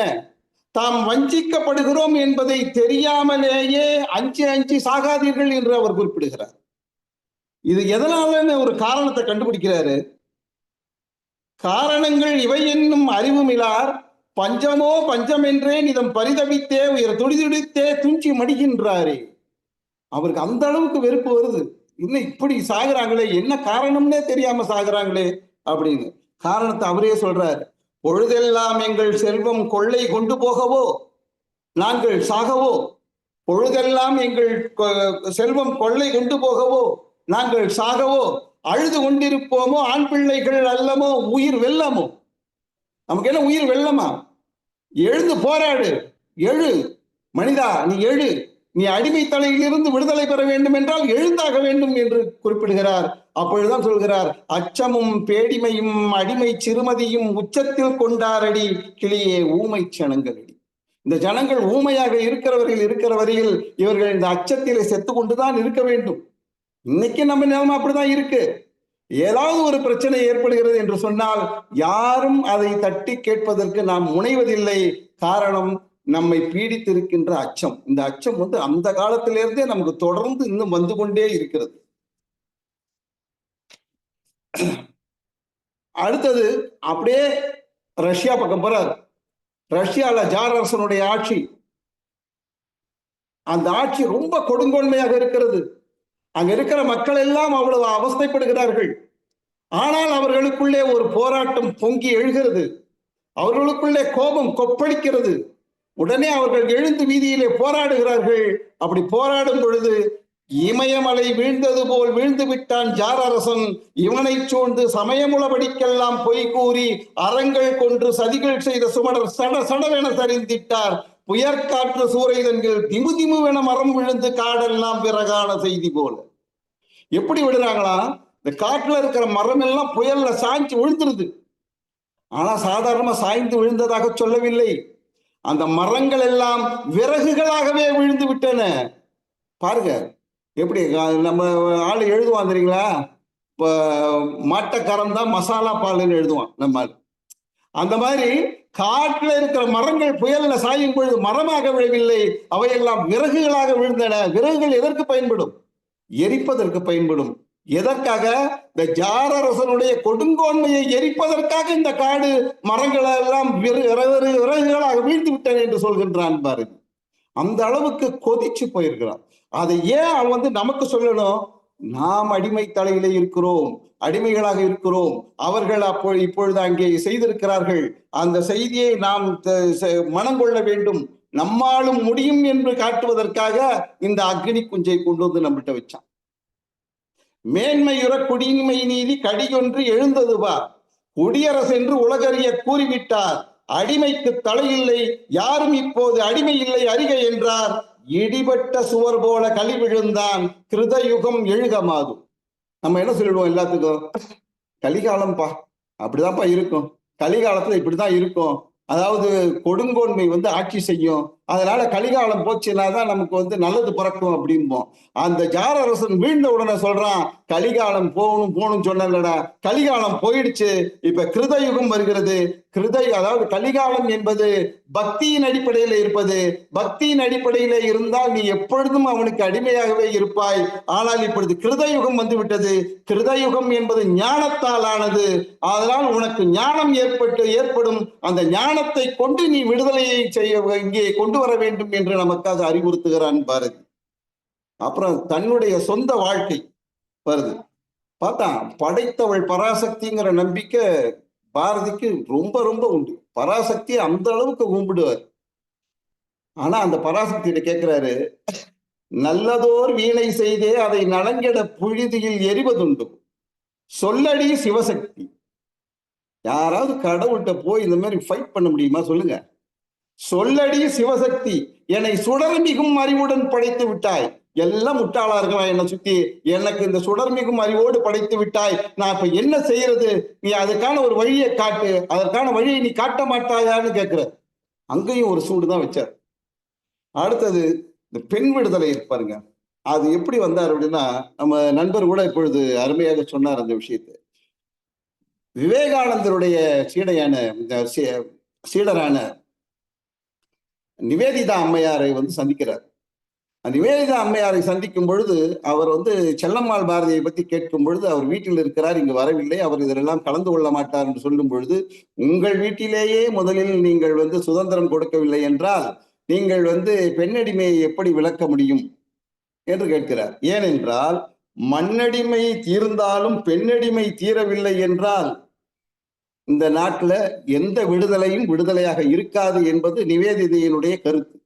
தாம் வஞ்சிக்கப்படுகிறோம் என்பதை தெரியாமலேயே அஞ்சி சாகாதீர்கள் என்று அவர் குறிப்பிடுகிறார். இது எதனால ஒரு காரணத்தை கண்டுபிடிக்கிறாரு. காரணங்கள் இவை என்னும் அறிவுமிலார் பஞ்சமோ பஞ்சம் என்றேன் இதம் பரிதவித்தே உயர் துடிதுடித்தே துஞ்சி மடிகின்றாரே. அவருக்கு அந்த அளவுக்கு வெறுப்பு வருது. இன்னும் இப்படி சாகுறாங்களே, என்ன காரணம்னே தெரியாம சாகுறாங்களே அப்படின்னு. காரணத்தை அவரே சொல்றாரு. பொழுதெல்லாம் எங்கள் செல்வம் கொள்ளை கொண்டு போகவோ நாங்கள் சாகவோ, பொழுதெல்லாம் எங்கள் செல்வம் கொள்ளை கொண்டு போகவோ நாங்கள் சாகவோ, அழுது கொண்டிருப்போமோ ஆண் பிள்ளைகள் அல்லமோ உயிர் வெல்லமோ. நமக்கு என்ன உயிர் வெல்லமா? எழுந்து போராடு, எழு மனிதா, நீ எழு. நீ அடிமை தலையிலிருந்து விடுதலை பெற வேண்டும் என்றால் எழுந்தாக வேண்டும் என்று குறிப்பிடுகிறார். அப்பொழுதுதான் சொல்கிறார், அச்சமும் பேடிமையும் அடிமை சிறுமதியும் உச்சத்தில் கொண்டாரடி கிளியே ஊமை சனங்களடி. இந்த ஜனங்கள் ஊமையாக இருக்கிற வரையில் இவர்கள் இந்த அச்சத்திலே செத்து கொண்டுதான் இருக்க வேண்டும். இன்னைக்கு நம்ம நிலைமை அப்படிதான் இருக்கு. ஏதாவது ஒரு பிரச்சனை ஏற்படுகிறது என்று சொன்னால் யாரும் அதை தட்டி கேட்பதற்கு நாம் முனைவதில்லை. காரணம், நம்மை பீடித்திருக்கின்ற அச்சம். இந்த அச்சம் வந்து அந்த காலத்திலிருந்தே நமக்கு தொடர்ந்து இன்னும் வந்து கொண்டே இருக்கிறது. அடுத்தது அப்படியே ரஷ்யா பக்கம் போறார். ரஷ்யால ஜார் அரசனுடைய ஆட்சி, அந்த ஆட்சி ரொம்ப கொடுங்கோன்மையாக இருக்கிறது. அங்க இருக்கிற மக்கள் எல்லாம் அவ்வளவு அவஸ்தைப்படுகிறார்கள். ஆனால் அவர்களுக்குள்ளே ஒரு போராட்டம் பொங்கி எழுகிறது. அவர்களுக்குள்ளே கோபம் கொப்பளிக்கிறது. உடனே அவர்கள் எழுந்து வீதியிலே போராடுகிறார்கள். அப்படி போராடும் பொழுது இமயமலை வீழ்ந்தது போல் வீழ்ந்து விட்டான் ஜார் அரசன். இவனை சூழ்ந்து சமயமுளபடிக்கெல்லாம் பொய் கூறி அறங்கள் கொன்று சதிகள் செய்த சுமடர் சடவென சரிந்திட்டார். புயற்காற்று சூறைதன்கள் திமு திமுவென மரம் விழுந்து காடெல்லாம் விறகான செய்தி போல. எப்படி விடுறாங்களா? இந்த காட்டுல இருக்கிற மரம் எல்லாம் புயல்ல சாய்ச்சி விழுந்துருது. ஆனா சாதாரணமா சாய்ந்து விழுந்ததாக சொல்லவில்லை. அந்த மரங்கள் எல்லாம் விறகுகளாகவே விழுந்து விட்டன. பாருங்க எப்படி நம்ம ஆளு எழுதுவான் தெரியுங்களா? இப்ப மாட்டக்காரன் தான் மசாலா பால்னு எழுதுவான் நம்ம. அந்த மாதிரி காட்டுல இருக்கிற மரங்கள் புயல்ல சாயும் பொழுது மரமாக விழவில்லை, அவையெல்லாம் விறகுகளாக விழுந்தன. விறகுகள் எதற்கு பயன்படும்? எரிப்பதற்கு பயன்படும். எதற்காக? இந்த ஜார் அரசனுடைய கொடுங்கோன்மையை எரிப்பதற்காக இந்த காடு மரங்கள் எல்லாம் விறகுகளாக வீழ்ந்து விட்டன என்று சொல்கின்றான் பாருங்க. அந்த அளவுக்கு கொதிச்சு போயிருக்கிறான். அதை ஏன் அவன் வந்து நமக்கு சொல்லணும்? நாம் அடிமை தலையிலே இருக்கிறோம், அடிமைகளாக இருக்கிறோம். அவர்கள் இப்பொழுது அங்கே செய்திருக்கிறார்கள். அந்த செய்தியை நாம் மனம் கொள்ள வேண்டும். நம்மாலும் முடியும் என்று காட்டுவதற்காக இந்த அக்னி குஞ்சை கொண்டு வந்து நம்மகிட்ட வச்சான். மேன்மையுற குடிமை நீதி கடியொன்று எழுந்ததுவா, குடியரசு என்று உலகறிய கூறிவிட்டார். அடிமைக்கு தலையில்லை, யாரும் இப்போது அடிமை இல்லை அறிக என்றார். இடிபட்ட சுவர் போல களி விழுந்தான், கிருதயுகம் எழுகமாது. நம்ம என்ன சொல்லிடுவோம் எல்லாத்துக்கும்? கலிகாலம்பா, அப்படிதான்ப்பா இருக்கும். கலிகாலத்துல இப்படிதான் இருக்கும். அதாவது கொடுங்கோன்மை வந்து ஆட்சி செய்யும். அதனால கலிகாலம் போச்சுன்னா தான் நமக்கு வந்து நல்லது பிறக்கும் அப்படிம்போம். அந்த ஜார் அரசன் வீழ்ந்த உடனே சொல்றான், கலிகாலம் போகணும் சொன்னலடா, கலிகாலம் போயிடுச்சு, இப்ப கிருதயுகம் வருகிறது. அதாவது கலிகாலம் என்பது பக்தியின் அடிப்படையில இருப்பது. பக்தியின் அடிப்படையில இருந்தால் நீ எப்பொழுதும் அவனுக்கு அடிமையாகவே இருப்பாய். ஆனால் இப்பொழுது கிருதயுகம் வந்து விட்டது. கிருதயுகம் என்பது ஞானத்தால் ஆனது. அதனால் உனக்கு ஞானம் ஏற்படும். அந்த ஞானத்தை கொண்டு நீ விடுதலையை செய்ய இங்கே கொண்டு வர வேண்டும் என்று நமக்காக அறிவுறுத்துகிறான் பாரதி. அப்புறம் தன்னுடைய சொந்த வாழ்க்கை வருது. பார்த்தா படைத்தவள் பராசக்திங்கிற நம்பிக்கை பாரதிக்கு ரொம்ப ரொம்ப உண்டு. பராசக்தி அந்த அளவுக்கு கும்பிடுவார். ஆனா அந்த பராசக்தியிட்ட கேட்கிறாரு, நல்லதோர் வீணை செய்தே அதை நலங்கிட புழுதியில் எரிவதுண்டு, சொல்லடி சிவசக்தி. யாராவது கடவுள்கிட்ட போய் இந்த மாதிரி ஃபைட் பண்ண முடியுமா சொல்லுங்க? சொல்லடி சிவசக்தி, என்னை சுடர்மிகும் அறிவுடன் படைத்து விட்டாய். எல்லாம் முட்டாளா இருக்கலாம் என்னை சுத்தி, எனக்கு இந்த சுடர்மிகும் அறிவோடு படைத்து விட்டாய், நான் இப்ப என்ன செய்யறது? நீ அதுக்கான ஒரு வழியை காட்டு, அதற்கான வழியை நீ காட்ட மாட்டாயான்னு கேட்கிற. அங்கேயும் ஒரு சூடுதான் வச்சார். அடுத்தது இந்த பெண் விடுதலை இருப்பாருங்க, அது எப்படி வந்தார் அப்படின்னா, நம்ம நண்பர் கூட இப்பொழுது அருமையாக சொன்னார் அந்த விஷயத்தை. விவேகானந்தருடைய சீடரான நிவேதிதா அம்மையாரை சந்திக்கிறார். நிவேதிதா அம்மையாரை சந்திக்கும் பொழுது அவர் செல்லம்மாள் பாரதியை பத்தி கேட்கும் பொழுது, அவர் வீட்டில் இருக்கிறார், இங்கு வரவில்லை, அவர் இதெல்லாம் கலந்து கொள்ள மாட்டார் என்று சொல்லும் பொழுது, உங்கள் வீட்டிலேயே முதலில் நீங்கள் சுதந்திரம் கொடுக்கவில்லை என்றால் நீங்கள் பெண்ணடிமையை எப்படி விளக்க முடியும் என்று கேட்கிறார். ஏனென்றால் மண்ணடிமை தீர்ந்தாலும் பெண்ணடிமை தீரவில்லை என்றால் இந்த நாட்டுல எந்த விடுதலையும் விடுதலையாக இருக்காது என்பது நிவேதிதையினுடைய கருத்து.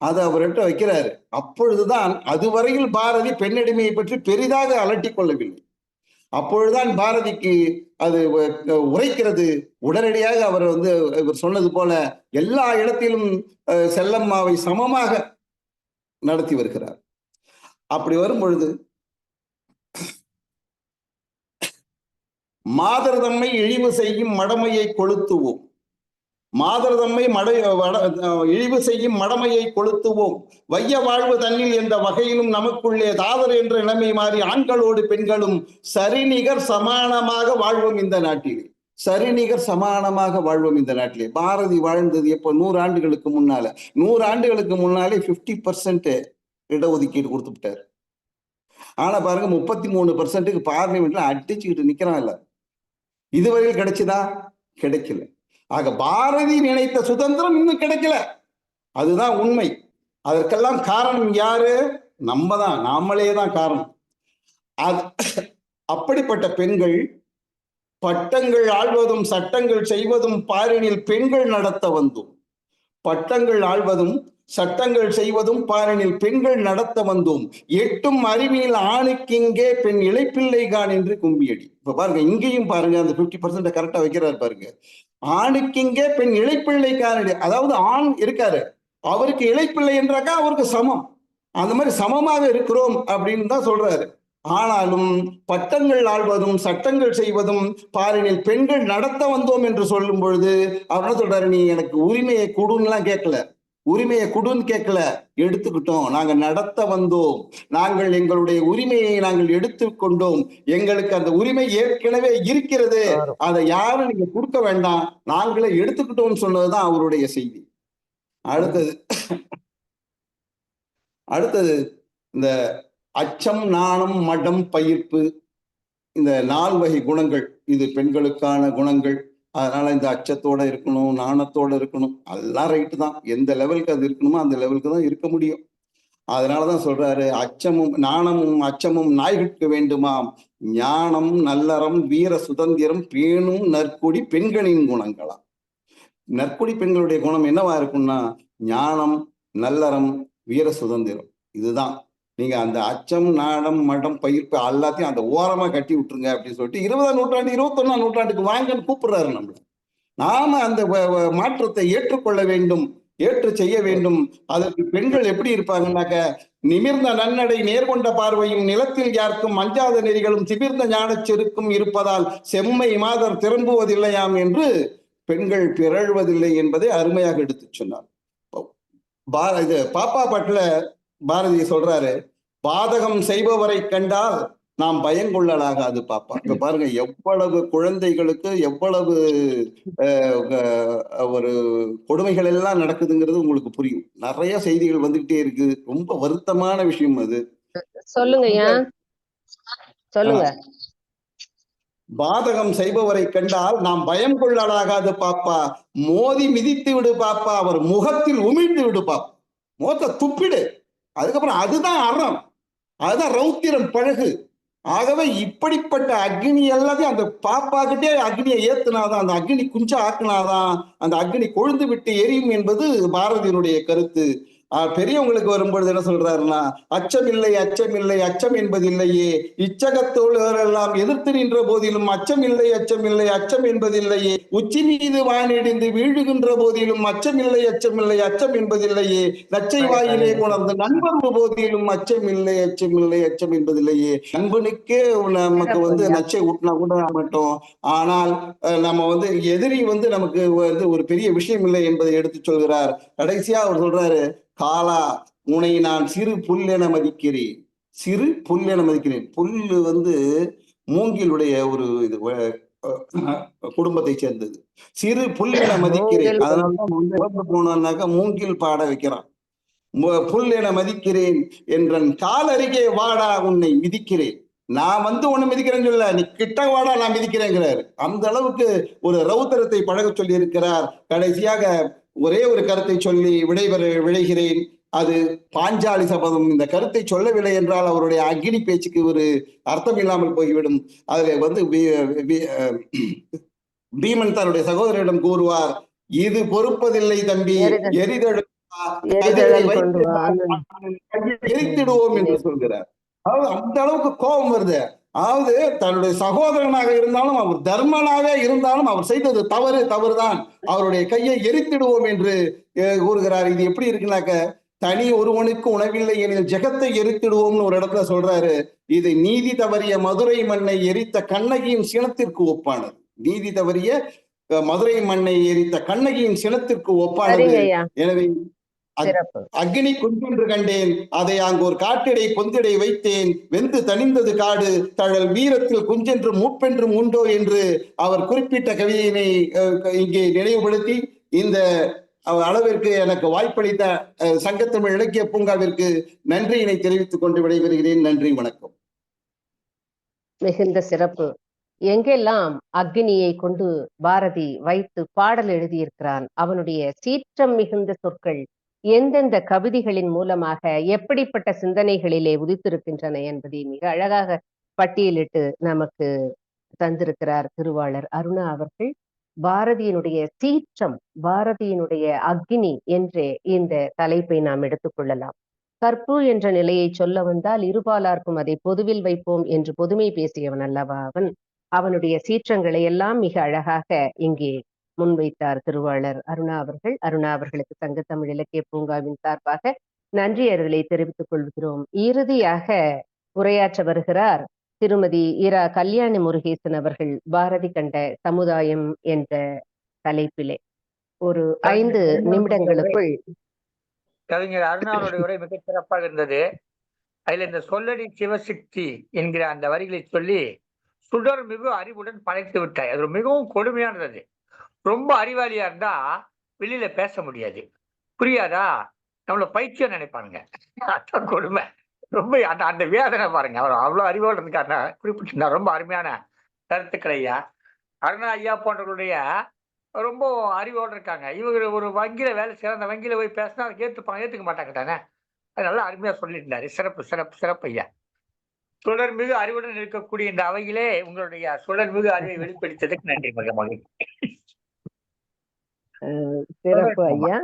அது அவர்கிட்ட வைக்கிறாரு. அப்பொழுதுதான், அதுவரையில் பாரதி பெண்ணடிமையை பற்றி பெரிதாக அலட்டிக் கொள்ளவில்லை. அப்பொழுதுதான் பாரதிக்கு அது உரைக்கிறது. உடனடியாக அவர் இவர் சொன்னது போல எல்லா இடத்திலும் செல்லம்மாவை சமமாக நடத்தி வருகிறார். அப்படி வரும் பொழுது மாதர்தம்மை இழிவு செய்யும் மடமையை கொளுத்துவோம், மாதர்தம்மை இழிவு செய்யும் மடமையை கொளுத்துவோம், வைய வாழ்வு தன்னில் என்ற வகையிலும் நமக்குள்ளே தாதர் என்ற நிலைமை மாறி ஆண்களோடு பெண்களும் சரிநிகர் சமானமாக வாழ்வோம் இந்த நாட்டிலே, சரிநிகர் சமானமாக வாழ்வோம் இந்த நாட்டிலே. பாரதி வாழ்ந்தது எப்போ? 100 ஆண்டுகளுக்கு முன்னால. 100 ஆண்டுகளுக்கு முன்னாலே 50% இடஒதுக்கீடு கொடுத்து விட்டார். ஆனா பாருங்க, 33% பார்லிமெண்ட்ல அடிச்சுக்கிட்டு நிக்கிறான். இல்ல, இதுவரையில் கிடைச்சதா? கிடைக்கல. ஆக பாரதி நினைத்த சுதந்திரம் இன்னும் கிடைக்கல. அதுதான் உண்மை. அதற்கெல்லாம் காரணம் யாரு? நம்ம தான், நாமளே தான் காரணம். அப்படிப்பட்ட பெண்கள் பட்டங்கள் ஆள்வதும் சட்டங்கள் செய்வதும் பாரினில் பெண்கள் நடத்த வந்தோம், பட்டங்கள் ஆள்வதும் சட்டங்கள் செய்வதும் பாரினில் பெண்கள் நடத்த வந்தோம், எட்டும் அறிவினில் ஆணுக்கு இங்கே பெண் இளைப்பிள்ளை கான் என்று கும்பியடி. இப்ப பாருங்க, இங்கேயும் பாருங்க, அந்த 50% கரெக்டா வைக்கிறாரு பாருங்க. ஆணுக்கு இங்கே பெண் இளைப்பிள்ளை காணடி. அதாவது ஆண் இருக்காரு, அவருக்கு இளைப்பிள்ளை என்றாக்கா அவருக்கு சமம். அந்த மாதிரி சமமாக இருக்கிறோம் அப்படின்னு தான் சொல்றாரு. ஆனாலும் பட்டங்கள் ஆள்வதும் சட்டங்கள் செய்வதும் பாரினில் பெண்கள் நடத்த வந்தோம் என்று சொல்லும் பொழுது அவர் என்ன சொல்றாரு? நீ எனக்கு உரிமையை கொடுன்னுலாம் கேட்கல, உரிமையை கொடுன்னு கேட்கல, எடுத்துக்கிட்டோம், நாங்க நடத்த வந்தோம், நாங்கள் எங்களுடைய உரிமையை நாங்கள் எடுத்துக்கொண்டோம், எங்களுக்கு அந்த உரிமை ஏற்கனவே இருக்கிறது, அதை யாரும் நீங்க கொடுக்க வேண்டாம், நாங்களே எடுத்துக்கிட்டோம்னு சொன்னதுதான் அவருடைய செய்தி. அடுத்தது இந்த அச்சம், நாணம், மடம், பயிர்ப்பு, இந்த 4 வகை குணங்கள், இது பெண்களுக்கான குணங்கள். அதனால இந்த அச்சத்தோட இருக்கணும், நாணத்தோட இருக்கணும், எல்லாம் ரைட்டு தான். எந்த லெவலுக்கு அது இருக்கணுமோ அந்த லெவலுக்கு தான் இருக்க முடியும். அதனாலதான் சொல்றாரு, அச்சமும் நாணமும் அச்சமும் நாய்களுக்கு வேண்டுமாம், ஞானம் நல்லறம் வீர சுதந்திரம் பேணும் நற்குடி பெண்களின் குணங்களாம். நற்குடி பெண்களுடைய குணம் என்னவா இருக்கும்னா, ஞானம், நல்லறம், வீர சுதந்திரம். இதுதான். நீங்க அந்த அச்சம், நாணம், மடம், பயிர்ப்பு எல்லாத்தையும் அந்த ஓரமா கட்டி விட்டுருங்க அப்படின்னு சொல்லிட்டு 20ஆம் நூற்றாண்டு 21ஆம் நூற்றாண்டுக்கு வாங்கன்னு கூப்பிடுறாரு நம்மள. நாம அந்த மாற்றத்தை ஏற்றுக்கொள்ள வேண்டும், ஏற்று செய்ய வேண்டும். அதற்கு பெண்கள் எப்படி இருப்பாங்கன்னாக்க, நிமிர்ந்த நன்னடை, நேர்கொண்ட பார்வையும், நிலத்தில் யாருக்கும் அஞ்சாத நெறிகளும், திமிர்ந்த ஞானச் செருக்கும் இருப்பதால் செம்மை மாதர் திரும்புவதில்லையாம் என்று பெண்கள் பிறழ்வதில்லை என்பதை அருமையாக எடுத்து சொன்னார். இது பாப்பா பாட்டுல பாரதி சொல்றாரு, பாதகம் செய்பவரை கண்டால் நாம் பயங்கொள்ளலாகாது பாப்பா. இப்ப பாருங்க, எவ்வளவு குழந்தைகளுக்கு எவ்வளவு ஒரு கொடுமைகள் எல்லாம் நடக்குதுங்கிறது உங்களுக்கு புரியும். நிறைய செய்திகள் வந்துகிட்டே இருக்கு. ரொம்ப வருத்தமான விஷயம் அது. சொல்லுங்க. பாதகம் செய்பவரை கண்டால் நாம் பயம் கொள்ளலாகாது பாப்பா, மோதி மிதித்து விடு பாப்பா, அவர் முகத்தில் உமிழ்ந்து விடு பாப்பா, முகத்தை துப்பிடு. அதுக்கப்புறம் அதுதான் அறம், அதுதான் ரௌத்திரம், பழகு. ஆகவே இப்படிப்பட்ட அக்னி எல்லாத்தையும் அந்த பாப்பாக்கிட்டே அக்னியை ஏத்துனாதான், அந்த அக்னி குஞ்சா ஆக்குனாதான் அந்த அக்னி கொழுந்து விட்டு எரியும் என்பது பாரதியினுடைய கருத்து. பெரியவங்களுக்கு வரும்பொழுது என்ன சொல்றாருன்னா, அச்சமில்லை அச்சமில்லை அச்சம் என்பதில்லையே, இச்சகத்தோழரெல்லாம் எதிர்த்து நின்ற போதிலும் அச்சமில்லை அச்சமில்லை அச்சம் என்பதில்லையே, உச்சி மீது வானிடிந்து வீழுகின்ற போதிலும் அச்சமில்லை அச்சமில்லை அச்சம் என்பதில்லையே, நச்சை வாயிலே கொணர்ந்து நண்பர் போதிலும் அச்சமில்லை அச்சமில்லை அச்சம் என்பதில்லையே. நண்பனுக்கே நமக்கு நச்சை ஊட்டினா கூட மாட்டோம், ஆனால் நம்ம எதிரி நமக்கு ஒரு பெரிய விஷயம் இல்லை என்பதை எடுத்து சொல்கிறார். கடைசியா அவர் சொல்றாரு, காலா உன்னை நான் சிறு புல் என மதிக்கிறேன், சிறு புல் என மதிக்கிறேன். புல்லு மூங்கிலுடைய ஒரு இது குடும்பத்தை சேர்ந்தது. சிறு புல் என மதிக்கிறேன். அதனால போனோம்னாக்கா மூங்கில் பாட வைக்கிறான். புல் என மதிக்கிறேன் என்றன் கால் அருகே வாடா உன்னை மிதிக்கிறேன். நான் உன்னை மிதிக்கிறேன்னு சொல்ல, நீ கிட்ட வாடா நான் மிதிக்கிறேங்கிறார். அந்த அளவுக்கு ஒரு ரௌத்தரத்தை பழக சொல்லி இருக்கிறார். கடைசியாக ஒரே ஒரு கருத்தை சொல்லி விடைகிறேன். அது பாஞ்சாலி சபதம். இந்த கருத்தை சொல்லவில்லை என்றால் அவருடைய அக்னி பேச்சுக்கு ஒரு அர்த்தம் இல்லாமல் போய்விடும். அதுல பீமன் தன்னுடைய சகோதரிடம் கூறுவார், இது பொறுப்பதில்லை தம்பி, எரித்திடுவோம் என்று சொல்கிறார். அதாவது அந்த அளவுக்கு கோபம் வருது. அதாவது தன்னுடைய சகோதரனாக இருந்தாலும், அவர் தர்மனாக இருந்தாலும், அவர் செய்தது தவறுதான், அவருடைய கையை எரித்திடுவோம் என்று கூறுகிறார். இது எப்படி இருக்குனாக்க, தனி ஒருவனுக்கு உணவில்லை எனில் ஜெகத்தை எரித்திடுவோம்னு ஒரு இடத்துல சொல்றாரு. இது நீதி தவறிய மதுரை மண்ணை எரித்த கண்ணகியின் சினத்திற்கு ஒப்பானது. நீதி தவறிய மதுரை மண்ணை எரித்த கண்ணகியின் சினத்திற்கு ஒப்பானது. எனவே அக்னி குஞ்சென்று கண்டேன், அதை அங்கு ஒரு காட்டிடை கொந்திடை வைத்தேன், வெந்து தணிந்தது காடு, தழல் வீரத்தில் குஞ்சென்று மூப்பென்றும் உண்டோ என்று அவர் குறிப்பிட்ட கவிதையினை இங்கே நினைவுபடுத்தி, இந்த அளவிற்கு எனக்கு வாய்ப்பளித்த சங்கத்தமிழ் இலக்கிய பூங்காவிற்கு நன்றியினை தெரிவித்துக் கொண்டு விடைபெறுகிறேன். நன்றி, வணக்கம். மிகுந்த சிறப்பு. எங்கெல்லாம் அக்னியை கொண்டு பாரதி வைத்து பாடல் எழுதியிருக்கிறான், அவனுடைய சீற்றம் மிகுந்த சொற்கள் எந்தெந்த கவிதைகளின் மூலமாக எப்படிப்பட்ட சிந்தனைகளிலே உதித்திருக்கின்றன என்பதை மிக அழகாக பட்டியலிட்டு நமக்கு தந்திருக்கிறார் திருவாளர் அருணா அவர்கள். பாரதியினுடைய சீற்றம், பாரதியினுடைய அக்னி என்றே இந்த தலைப்பை நாம் எடுத்துக்கொள்ளலாம். கற்பு என்ற நிலையை சொல்ல வந்தால் இருபாலார்க்கும் அதை பொதுவில் வைப்போம் என்று பொதுமை பேசியவன் அல்லவா அவன். அவனுடைய சீற்றங்களை எல்லாம் மிக அழகாக இங்கே முன்வைத்தார் திருவாளர் அருணா அவர்கள். அருணா அவர்களுக்கு சங்கத்தமிழ் இலக்கிய பூங்காவின் சார்பாக நன்றி அறிதலை தெரிவித்துக் கொள்கிறோம். இறுதியாக உரையாற்ற வருகிறார் திருமதி இரா கல்யாணி முருகேசன் அவர்கள். பாரதி கண்ட சமுதாயம் என்ற தலைப்பிலே ஒரு 5 நிமிடங்களுக்குள். கவிஞர் அருணாவுடைய உரை மிகச் சிறப்பாக இருந்தது. அதுல இந்த சொல்லடி சிவசக்தி என்கிற அந்த வரிகளை சொல்லி, சுடர் மிகு அறிவுடன் படைத்து விட்டாய். அது மிகவும் கொடுமையானது. ரொம்ப அறிவாளியா இருந்தா வெளியில பேச முடியாது, புரியாதா, நம்மள பைத்தியம் நினைப்பானுங்க. அதான் கொடுமை. ரொம்ப அந்த வேதனை பாருங்க. அவர் அவ்வளவு அறிவோடு இருக்காருன்னா குறிப்பிட்டு ரொம்ப அருமையான கருத்துக்கள் ஐயா. அருணா ஐயா போன்றவர்களுடைய ரொம்ப அறிவோடு இருக்காங்க. இவங்க ஒரு வங்கியில வேலை செய்யற, அந்த வங்கியில போய் பேசினா அதை ஏத்துக்க மாட்டாங்க தானே. அது நல்லா அருமையா சொல்லியிருந்தாரு. சிறப்பு சிறப்பு சிறப்பு ஐயா. சுடர்மிகு அறிவுடன் இருக்கக்கூடிய இந்த அவையிலே உங்களுடைய சுடர்மிகு அறிவை வெளிப்படுத்ததுக்கு நன்றி. மிக மகிழ்ச்சி. சிறப்பு ஐயா,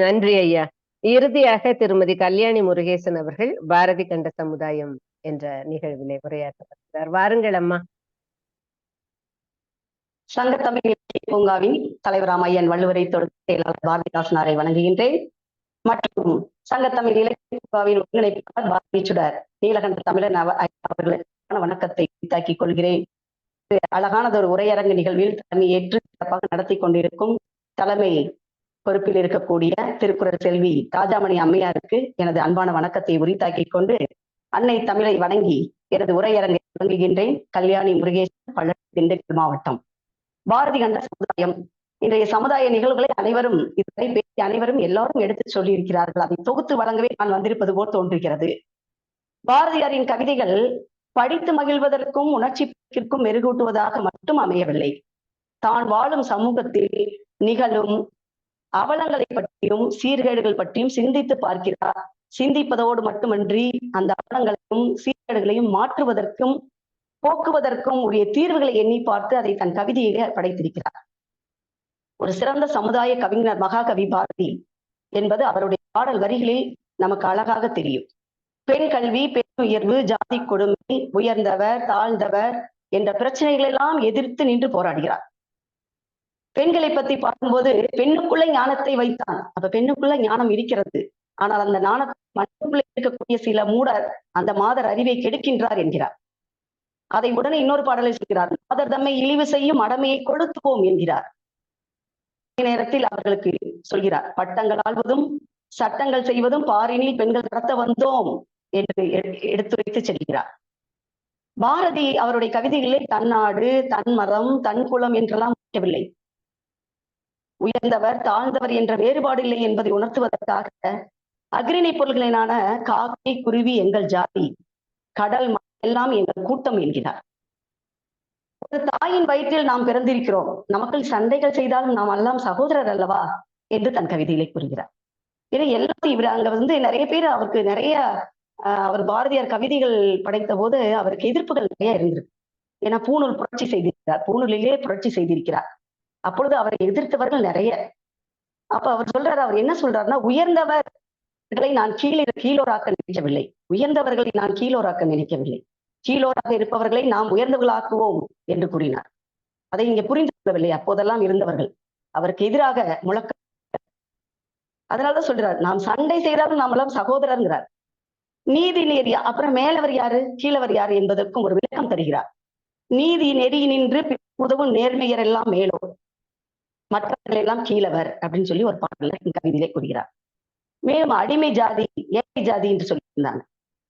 நன்றி ஐயா. இறுதியாக திருமதி கல்யாணி முருகேசன் அவர்கள் பாரதி கண்ட சமுதாயம் என்ற நிகழ்விலே உரையாற்றப்படுகிறார். வாருங்கள் அம்மா. சங்கத்தமிழ் இலக்கிய பூங்காவின் தலைவராம் ஐயன் வள்ளுவரை செயலாளர் பாரதிதாசனாரை வணங்குகின்றேன். மற்றும் சங்கத்தமிழ் இலக்கிய பூங்காவின் ஒருங்கிணைப்பாளர் பாரதி சுடர் நீலகண்ட தமிழன் அவர்களுக்கான வணக்கத்தை தாக்கிக் கொள்கிறேன். அழகானதொரு உரையரங்கு நிகழ்வில் தலைமை ஏற்று சிறப்பாக நடத்தி கொண்டிருக்கும் தலைமை பொறுப்பில் இருக்கக்கூடிய திருக்குறள் செல்வி ராஜாமணி அம்மையாருக்கு எனது அன்பான வணக்கத்தை உரித்தாக்கிக் கொண்டு அன்னை தமிழை வணங்கி எனது உரையரங்கை தொடங்குகின்றேன். கல்யாணி முருகேசன், பழனி, திண்டுக்கல் மாவட்டம். பாரதி கண்ட சமுதாயம். இன்றைய சமுதாய நிகழ்வுகளை அனைவரும் இதுவரை பேசிய அனைவரும் எல்லாரும் எடுத்து சொல்லி இருக்கிறார்கள். அதை தொகுத்து வழங்கவே நான் வந்திருப்பது போல் தோன்றுகிறது. பாரதியாரின் கவிதைகள் படித்து மகிழ்வதற்கும் உணர்ச்சிக்கும் மெருகூட்டுவதாக மட்டும் அமையவில்லை. தான் வாழும் சமூகத்தில் நிகழும் அவலங்களை பற்றியும் சீர்கேடுகள் பற்றியும் சிந்தித்து பார்க்கிறார். சிந்திப்பதோடு மட்டுமன்றி அந்த அவலங்களையும் சீர்கேடுகளையும் மாற்றுவதற்கும் போக்குவதற்கும் உரிய தீர்வுகளை எண்ணி பார்த்து அதை தன் கவிதையை படைத்திருக்கிறார். ஒரு சிறந்த சமுதாய கவிஞர் மகாகவி பாரதி என்பது அவருடைய பாடல் வரிகளில் நமக்கு அழகாக தெரியும். பெண் கல்வி, பெண் உயர்வு, ஜாதி கொடுமை, உயர்ந்தவர் தாழ்ந்தவர் என்ற பிரச்சனைகள் எல்லாம் எதிர்த்து நின்று போராடுகிறார். பெண்களை பத்தி பார்க்கும்போது பெண்ணுக்குள்ள ஞானத்தை வைத்தான். அப்ப பெண்ணுக்குள்ள ஞானம் இருக்கிறது, ஆனால் அந்த ஞானத்தை மண்ணுக்குள்ள இருக்கக்கூடிய சில மூடர் அந்த மாதர் அறிவை கெடுக்கின்றார் என்கிறார். அதை உடனே இன்னொரு பாடலை சொல்கிறார். மாதர் தம்மை இழிவு செய்யும் அடமையை கொளுத்துவோம் என்கிறார். நேரத்தில் அவர்களுக்கு சொல்கிறார், பட்டங்கள் ஆள்வதும் சட்டங்கள் செய்வதும் பாரினில் பெண்கள் நடத்த வந்தோம் என்று எடுத்துரைத்து செல்கிறார். பாரதி அவருடைய கவிதைகளில் தன்னாடு, தன் மதம், தன் குலம் என்றெல்லாம் முடிக்கவில்லை. உயர்ந்தவர் தாழ்ந்தவர் என்ற வேறுபாடு இல்லை என்பதை உணர்த்துவதற்காக அக்ரிணை பொருள்களினான காக்கை, குருவி எங்கள் ஜாதி, கடல் எல்லாம் எங்கள் கூட்டம் என்கிறார். ஒரு தாயின் வயிற்றில் நாம் பிறந்திருக்கிறோம், நமக்குள் சண்டைகள் செய்தாலும் நாம் எல்லாம் சகோதரர் அல்லவா என்று தன் கவிதையிலே கூறுகிறார். ஏன்னா எல்லாத்தையும் இவர் அங்க நிறைய பேர் அவருக்கு நிறைய அவர் பாரதியார் கவிதைகள் படைத்த போது அவருக்கு எதிர்ப்புகள் நிறைய இருந்திருக்கு. ஏன்னா பூணூல் புரட்சி செய்திருக்கிறார், பூணூலிலே புரட்சி செய்திருக்கிறார். அப்பொழுது அவரை எதிர்த்தவர்கள் நிறைய. அப்ப அவர் சொல்றாரு, அவர் என்ன சொல்றாருன்னா, உயர்ந்தவர்களை நான் கீழோராக்க நினைக்கவில்லை, உயர்ந்தவர்களை நான் கீழோராக்க நினைக்கவில்லை, கீழோராக இருப்பவர்களை நாம் உயர்ந்தவர்களாக்குவோம் என்று கூறினார். அதை இங்க புரிந்து கொள்ளவில்லை அப்போதெல்லாம் இருந்தவர்கள். அவருக்கு எதிராக முழக்க. அதனாலதான் சொல்றார், நாம் சண்டை செய்யறாலும் நாம் எல்லாம் சகோதரர்ங்கிறார். நீதி நெறி, அப்புறம் மேலவர் யாரு கீழவர் யாரு என்பதற்கும் ஒரு விளக்கம் தருகிறார். நீதி நெறி நின்று உதவும் நேர்மையர் எல்லாம் மேலோர், மற்றவர்கள் எல்லாம் கீழவர் அப்படின்னு சொல்லி ஒரு பாடல கவிதையிலே கூறுகிறார். மேலும் அடிமை ஜாதி, ஏழை ஜாதி என்று சொல்லியிருந்தாங்க.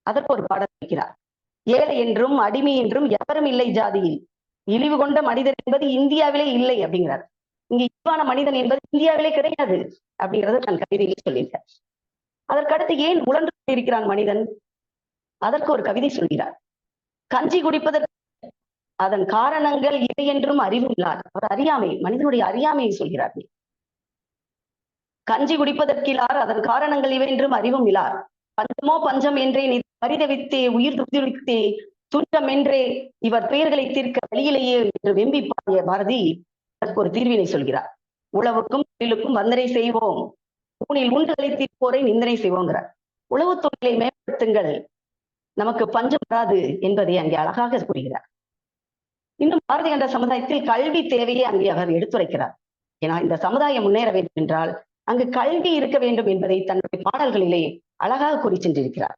அதற்கு ஒரு பாடல் வைக்கிறார். ஏழை என்றும் அடிமை என்றும் எவரும் இல்லை ஜாதியில், இழிவு கொண்ட மனிதர் என்பது இந்தியாவிலே இல்லை அப்படிங்கிறார். இங்க இழிவான மனிதன் என்பது இந்தியாவிலே கிடையாது அப்படிங்கிறத தன் கவிதையிலே சொல்லியிருக்கார். அதற்கடுத்து ஏன் உழன்று கொண்டிருக்கிறான் மனிதன், அதற்கு ஒரு கவிதை சொல்கிறார். கஞ்சி குடிப்பதற்கு அதன் காரணங்கள் இவை என்றும் அறிவும் இல்லார். அவர் அறியாமை, மனிதனுடைய அறியாமையை சொல்கிறார். கஞ்சி குடிப்பதற்கிலார் அதன் காரணங்கள் இவை என்றும் அறிவும் இல்லார். பஞ்சமோ பஞ்சம் என்றே நீ பரிதவித்தே உயிர் துடித்தே துன்பம் என்றே இவர் பெயர்களை தீர்க்க வழியிலேயே என்று வெம்பி பாடிய பாரதி அதற்கு ஒரு தீர்வினை சொல்கிறார். உழவுக்கும் தொழிலுக்கும் வந்தனை செய்வோம், ஊனில் உண்டுகளை தீர்ப்போரை நிந்தனை செய்வோங்கிறார். உழவு தொழிலை மேம்படுத்துங்கள், நமக்கு பஞ்சம் வராது என்பதை அங்கே அழகாக கூறுகிறார். இன்னும் பாரதி கண்ட சமுதாயத்தில் கல்வி தேவையை அங்கே அவர் எடுத்துரைக்கிறார். ஏன்னா இந்த சமுதாயம் முன்னேற வேண்டும் என்றால் அங்கு கல்வி இருக்க வேண்டும் என்பதை தன்னுடைய பாடல்களிலே அழகாக கூறி சென்றிருக்கிறார்.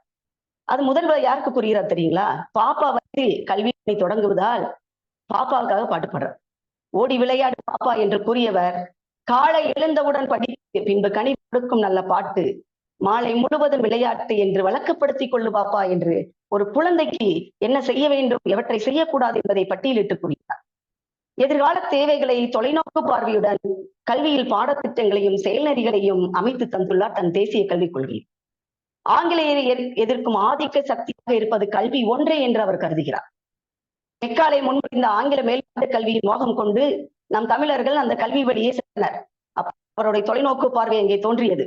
அது முதல்வர் யாருக்கு கூறுகிறார் தெரியுங்களா? பாப்பா வயதில் கல்வியை தொடங்குவதால் பாப்பாவுக்காக பாட்டு பாடுறார். ஓடி விளையாடு பாப்பா என்று கூறியவர் காலை எழுந்தவுடன் படித்து பின்பு கனி கொடுக்கும் நல்ல பாட்டு, மாலை முழுவதும் விளையாட்டு என்று வழக்கப்படுத்திக் கொள்ளு பாப்பா என்று ஒரு குழந்தைக்கு என்ன செய்ய வேண்டும், எவற்றை செய்யக்கூடாது என்பதை பட்டியலிட்டு கூறினார். எதிர்கால தேவைகளை தொலைநோக்கு பார்வையுடன் கல்வியில் பாடத்திட்டங்களையும் செயல்நெறிகளையும் அமைத்து தந்துள்ளார் தன் தேசிய கல்விக் கொள்கை. ஆங்கிலேயரை எதிர்க்கும் ஆதிக்க சக்தியாக இருப்பது கல்வி ஒன்றே என்று அவர் கருதுகிறார். மெக்காலை முன்மொழிந்த ஆங்கில மேல்நாட்டு கல்வியின் மோகம் கொண்டு நம் தமிழர்கள் அந்த கல்வி வழியே சென்றனர். அவருடைய தொலைநோக்கு பார்வை அங்கே தோன்றியது.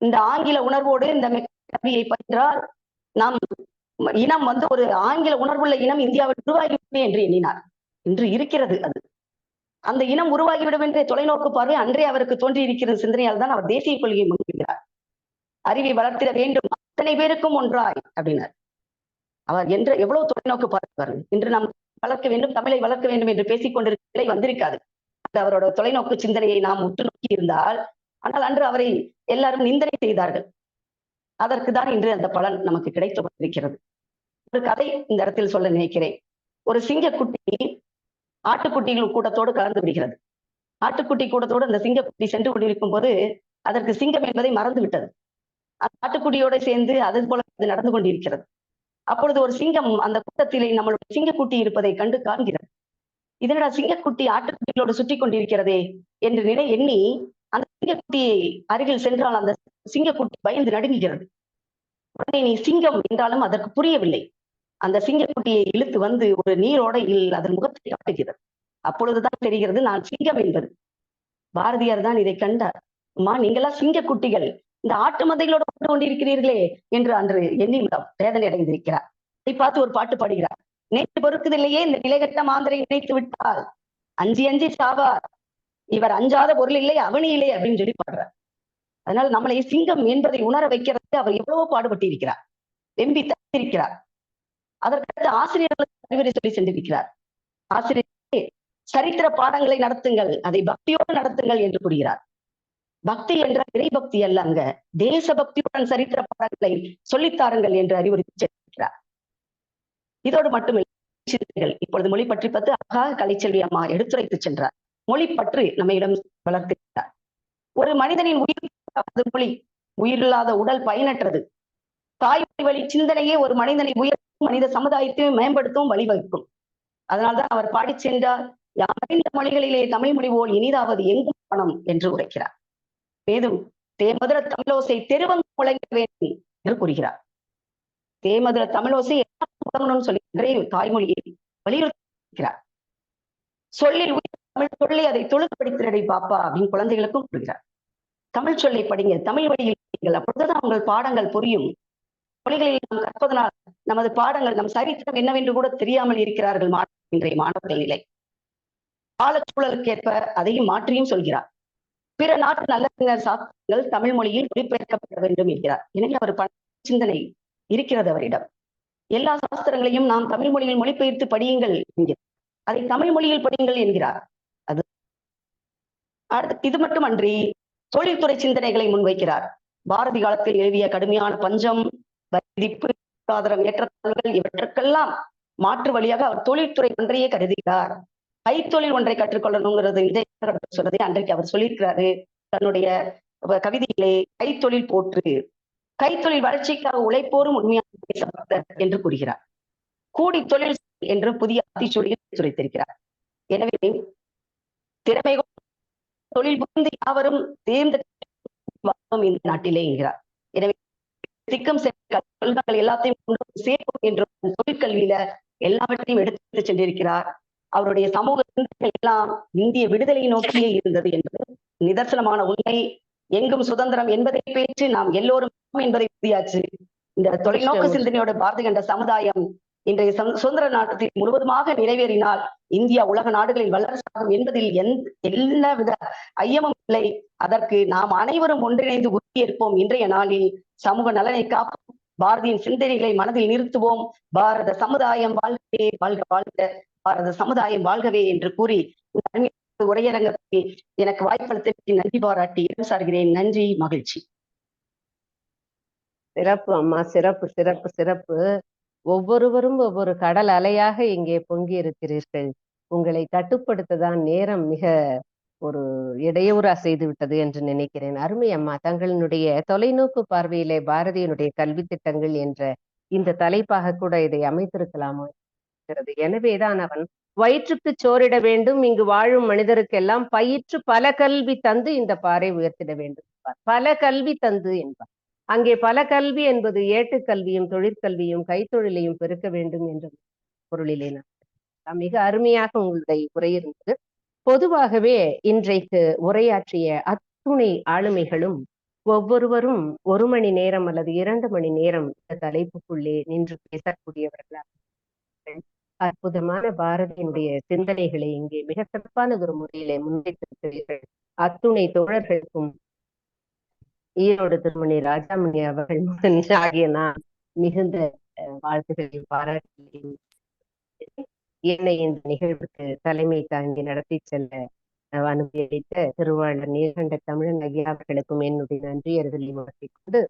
இந்த ஆங்கில உணர்வோடு இந்த கல்வியை பயின்றால் நாம் இனம் ஒரு ஆங்கில உணர்வுள்ள இனம் இந்தியாவில் உருவாகிவிடும் என்று எண்ணினார். இன்று இருக்கிறது அது. அந்த இனம் உருவாகிவிடும் என்ற தொலைநோக்கு பார்வை அன்றே அவருக்கு தோன்றி இருக்கிற சிந்தனையால் தான் அவர் தேசிய கொள்கையை முன்வைக்கிறார். அறிவை வளர்த்திட வேண்டும் அத்தனை பேருக்கும் ஒன்றாய் அப்படின்னார். அவர் என்ற எவ்வளவு தொலைநோக்கு பார்ப்பார். இன்று நாம் வளர்க்க வேண்டும், தமிழை வளர்க்க வேண்டும் என்று பேசிக் கொண்டிருக்கிற நிலை வந்திருக்காது. அது அவரோட தொலைநோக்கு சிந்தனையை நாம் உற்று நோக்கி இருந்தால், ஆனால் அன்று அவரை எல்லாரும் நிந்தனை செய்தார்கள். அதற்கு தான் இன்று அந்த பலன் நமக்கு கிடைத்து கொண்டிருக்கிறது. ஒரு கதை இந்த இடத்தில் சொல்ல நினைக்கிறேன். ஒரு சிங்கக்குட்டி ஆட்டுக்குட்டிகள் கூட்டத்தோடு கலந்து விடுகிறது. ஆட்டுக்குட்டி கூட்டத்தோடு அந்த சிங்கக்குட்டி சென்று கொண்டிருக்கும் போது அதற்கு சிங்கம் என்பதை மறந்து விட்டது. அந்த ஆட்டுக்குட்டியோடு சேர்ந்து அது போல நடந்து கொண்டிருக்கிறது. அப்பொழுது ஒரு சிங்கம் அந்த கூட்டத்திலே நம்மளுடைய சிங்கக்குட்டி இருப்பதை கண்டு காண்கிறது. இதனடா சிங்கக்குட்டி ஆட்டுக்குட்டிகளோடு சுற்றி கொண்டிருக்கிறதே என்று எண்ணி அந்த சிங்கக்குட்டியை அருகில் சென்றால் அந்த சிங்கக்குட்டி பயந்து நடுங்குகிறது. உடனே நீ சிங்கம் என்றாலும் அதற்கு புரியவில்லை. அந்த சிங்கக்குட்டியை இழுத்து வந்து ஒரு நீரோடையில் அதன் முகத்தை காட்டுகிறது. அப்பொழுதுதான் தெரிகிறது நான் சிங்கம் என்பது. பாரதியார் தான் இதை கண்டார். அம்மா நீங்களா சிங்கக்குட்டிகள், இந்த ஆட்டு மந்தைகளோடு கொண்டு கொண்டிருக்கிறீர்களே என்று அன்று எண்ணி வேதனை அடைந்திருக்கிறார். அதை பார்த்து ஒரு பாட்டு பாடுகிறார். நேற்று பொறுக்குதில்லையே இந்த நிலைகட்ட மாந்தரை நினைத்து விட்டால் அஞ்சி அஞ்சி சாவார், இவர் அஞ்சாத பொருள் இல்லை அவனி இல்லை அப்படின்னு சொல்லி பாடுறார். அதனால நம்மளை சிங்கம் என்பதை உணர வைக்கிறதுக்கு அவர் எவ்வளவோ பாடுபட்டு இருக்கிறார், வெம்பி தந்திருக்கிறார். அதற்கடுத்து ஆசிரியர்களுக்கு அறிவுரை சொல்லி சென்றிருக்கிறார். ஆசிரியர்களே, சரித்திர பாடங்களை நடத்துங்கள், அதை பக்தியோடு நடத்துங்கள் என்று கூறுகிறார். பக்தி என்ற இறை பக்தி அல்ல, அங்க தேசபக்தியுடன் சரித்திர பாடங்களை சொல்லித்தாருங்கள் என்று அறிவுறுத்தி சென்றிருக்கிறார். இதோடு மட்டுமில்லை, இப்பொழுது மொழி பற்றி பத்து அழகாக கலைச்செல்வி அம்மா எடுத்துரைத்து சென்றார். மொழி பற்று நம்மிடம் வளர்த்திருக்கிறார். ஒரு மனிதனின் உயிர் மொழி, உயிரில்லாத உடல் பயனற்றது. தாய்மொழி வழி சிந்தனையே ஒரு மனிதனை உயர்த்தும், மனித சமுதாயத்தையும் மேம்படுத்தும், வழிவகுக்கும். அதனால்தான் அவர் பாடி சென்றார், யாமறிந்த மொழிகளிலே தமிழ் மொழி போல் இனிதாவது எங்கும் பணம் என்று உரைக்கிறார். மேலும் தேமதுர தமிழோசை தெருவங்கு முழங்க வேண்டும் என்று கூறுகிறார். தேமதுர தமிழோசை சொல்லி தாய்மொழியை வலியுறுத்துகிறார். சொல்லில் உயிர் தமிழ் சொல்லி அதை தொழுப்படுத்தினடை பாப்பா அப்படின்னு குழந்தைகளுக்கும் கூறுகிறார். தமிழ் சொல்லை படிங்க, தமிழ் வழியில் படிங்கள், அப்பொழுதுதான் உங்கள் பாடங்கள் புரியும். மொழிகளில் நாம் கற்பதனால் நமது பாடங்கள், நம் சரித்திரம் என்னவென்று கூட தெரியாமல் இருக்கிறார்கள் இன்றைய மாணவர்கள் நிலை. காலச்சூழலுக்கேற்ப அதையும் மாற்றியும் சொல்கிறார். பிற நாட்டு நல்லறிஞர் சாஸ்திரங்கள் தமிழ் மொழியில் மொழிபெயர்க்கப்பட வேண்டும் என்கிறார். எனவே அவர் சிந்தனை இருக்கிறது அவரிடம். எல்லா சாஸ்திரங்களையும் நாம் தமிழ் மொழியில் மொழிபெயர்த்து படியுங்கள் என்கிறார். அதை தமிழ் மொழியில் படியுங்கள் என்கிறார். அது இது மட்டுமன்றி தொழில்துறை சிந்தனைகளை முன்வைக்கிறார். பாரதி காலத்தில் எழுதிய கடுமையான பஞ்சம், வரிவிதிப்பு, பொருளாதாரம் ஏற்றத்தாழ்வுகள் இவற்றுக்கெல்லாம் மாற்று வழியாக அவர் தொழில்துறை ஒன்றையே கருதுகிறார். கைத்தொழில் ஒன்றை கற்றுக்கொள்ளணுங்கிறது சொல்றதை அன்றைக்கு அவர் சொல்லியிருக்கிறாரு தன்னுடைய கவிதையிலே. கைத்தொழில் போற்று, கைத்தொழில் வளர்ச்சிக்காக உழைப்போரும் உண்மையான தேசபக்தர் என்று கூறுகிறார். கூடி தொழில் என்று புதிய ஆத்திச்சூடியில் சுரைத்திருக்கிறார். எனவே திறமை தொழில் புரிந்து யாவரும் தேர்ந்த இந்த நாட்டிலே என்கிறார். எனவே திக்கம் கொள்கைகள் எல்லாத்தையும் கொண்டு சேர்ப்போம் என்ற தொழிற்கல்வியில எல்லாவற்றையும் எடுத்து சென்றிருக்கிறார். அவருடைய சமூக சிந்தனைகள் எல்லாம் இந்திய விடுதலையை நோக்கியே இருந்தது என்பது நிதர்சனமான உண்மை. எங்கும் சுதந்திரம் என்பதை பேச்சு நாம் எல்லோரும் என்பதை உறுதியாச்சு. இந்த தொலைநோக்கு சிந்தனையோட பாரதி கண்ட சமுதாயம் இன்றைய சுதந்திர நாட்டத்தில் முழுவதுமாக நிறைவேறினால் இந்தியா உலக நாடுகளில் வல்லரசாகும் என்பதில் எல்லாவித ஐயமும் இல்லை. அதற்கு நாம் அனைவரும் ஒன்றிணைந்து உறுதியேற்போம். இன்றைய நாளில் சமூக நலனை காப்போம், பாரதியின் சிந்தனைகளை மனதில் நிறுத்துவோம். பாரத சமுதாயம் வாழ்கவே, வாழ்க வாழ்க, பாரத சமுதாயம் வாழ்கவே என்று கூறி உரையரங்கத்தை எனக்கு வாய்ப்பளித்ததற்கு நன்றி பாராட்டி இடம் சார்கிறேன். நன்றி, மகிழ்ச்சி. சிறப்பு அம்மா, சிறப்பு சிறப்பு சிறப்பு. ஒவ்வொருவரும் ஒவ்வொரு கடல் அலையாக இங்கே பொங்கி இருக்கிறீர்கள். உங்களை கட்டுப்படுத்ததான் நேரம் மிக ஒரு இடையூறா செய்து விட்டது என்று நினைக்கிறேன். அருமை அம்மா, தங்களினுடைய தொலைநோக்கு பார்வையிலே பாரதியினுடைய கல்வி திட்டங்கள் என்ற இந்த தலைப்பாக கூட இதை அமைத்திருக்கலாமோ? எனவேதான் அவன் வயிற்றுக்கு சோறிட வேண்டும், இங்கு வாழும் மனிதருக்கெல்லாம் பயிற்று பல கல்வி தந்து இந்த பாறை உயர்த்திட வேண்டும் என்பார். பல கல்வி தந்து என்பார். அங்கே பல கல்வி என்பது ஏட்டுக்கல்வியும் தொழிற்கல்வியும் கைத்தொழிலையும் பெருக்க வேண்டும் என்ற பொருளிலே மிக அருமையாக உங்களுடைய உரையிருந்தது. பொதுவாகவே இன்றைக்கு உரையாற்றிய அத்துணை ஆளுமைகளும் ஒவ்வொருவரும் 1 மணி நேரம் அல்லது 2 மணி நேரம் இந்த தலைப்புக்குள்ளே நின்று பேசக்கூடியவர்களாக அற்புதமான பாரதியினுடைய சிந்தனைகளை இங்கே மிக சிறப்பான ஒரு முறையிலே முன்வைத்திருக்கிறீர்கள். அத்துணை தோழர்களுக்கும் ஈரோடு திருமணி ராஜாமணி அவர்கள் ஆகிய நான் மிகுந்த வாழ்த்துக்களை பாராட்டி என்னை இந்த நிகழ்வுக்கு தலைமை தாங்கி நடத்தி செல்ல அனுப்பி அளித்த திருவாளர் நீலகண்ட தமிழன் ஐயா அவர்களுக்கும் என்னுடைய நன்றியர்களை மாற்றிக் கொண்டு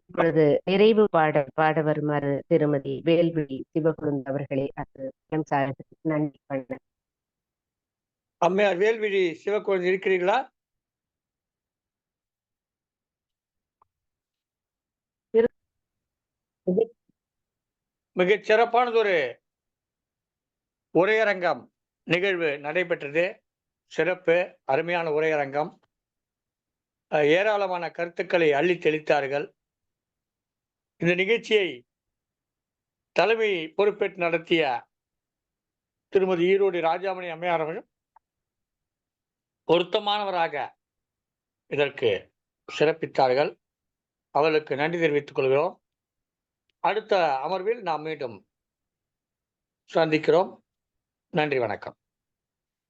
இப்பொழுது நிறைவு பாட வருமாறு திருமதி வேல்விழி சிவகுருந்த் அவர்களை நன்றி பண்ண. அம்மையார் வேல்விழி சிவகுருந்த் இருக்கிறீர்களா? மிகச் சிறப்பானதொரு உரையரங்கம் நிகழ்வு நடைபெற்றது. சிறப்பு, அருமையான உரையரங்கம். ஏராளமான கருத்துக்களை அள்ளி தெளித்தார்கள். இந்த நிகழ்ச்சியை தலைமை பொறுப்பேற்று நடத்திய திருமதி ஈரோடு ராஜாமணி அம்மையார் அவர்கள் பொருத்தமானவராக இதற்கு சிறப்பித்தார்கள். அவர்களுக்கு நன்றி தெரிவித்துக் கொள்கிறோம். அடுத்த அமர்வில் நாம் மீண்டும் சந்திக்கிறோம். நன்றி, வணக்கம்.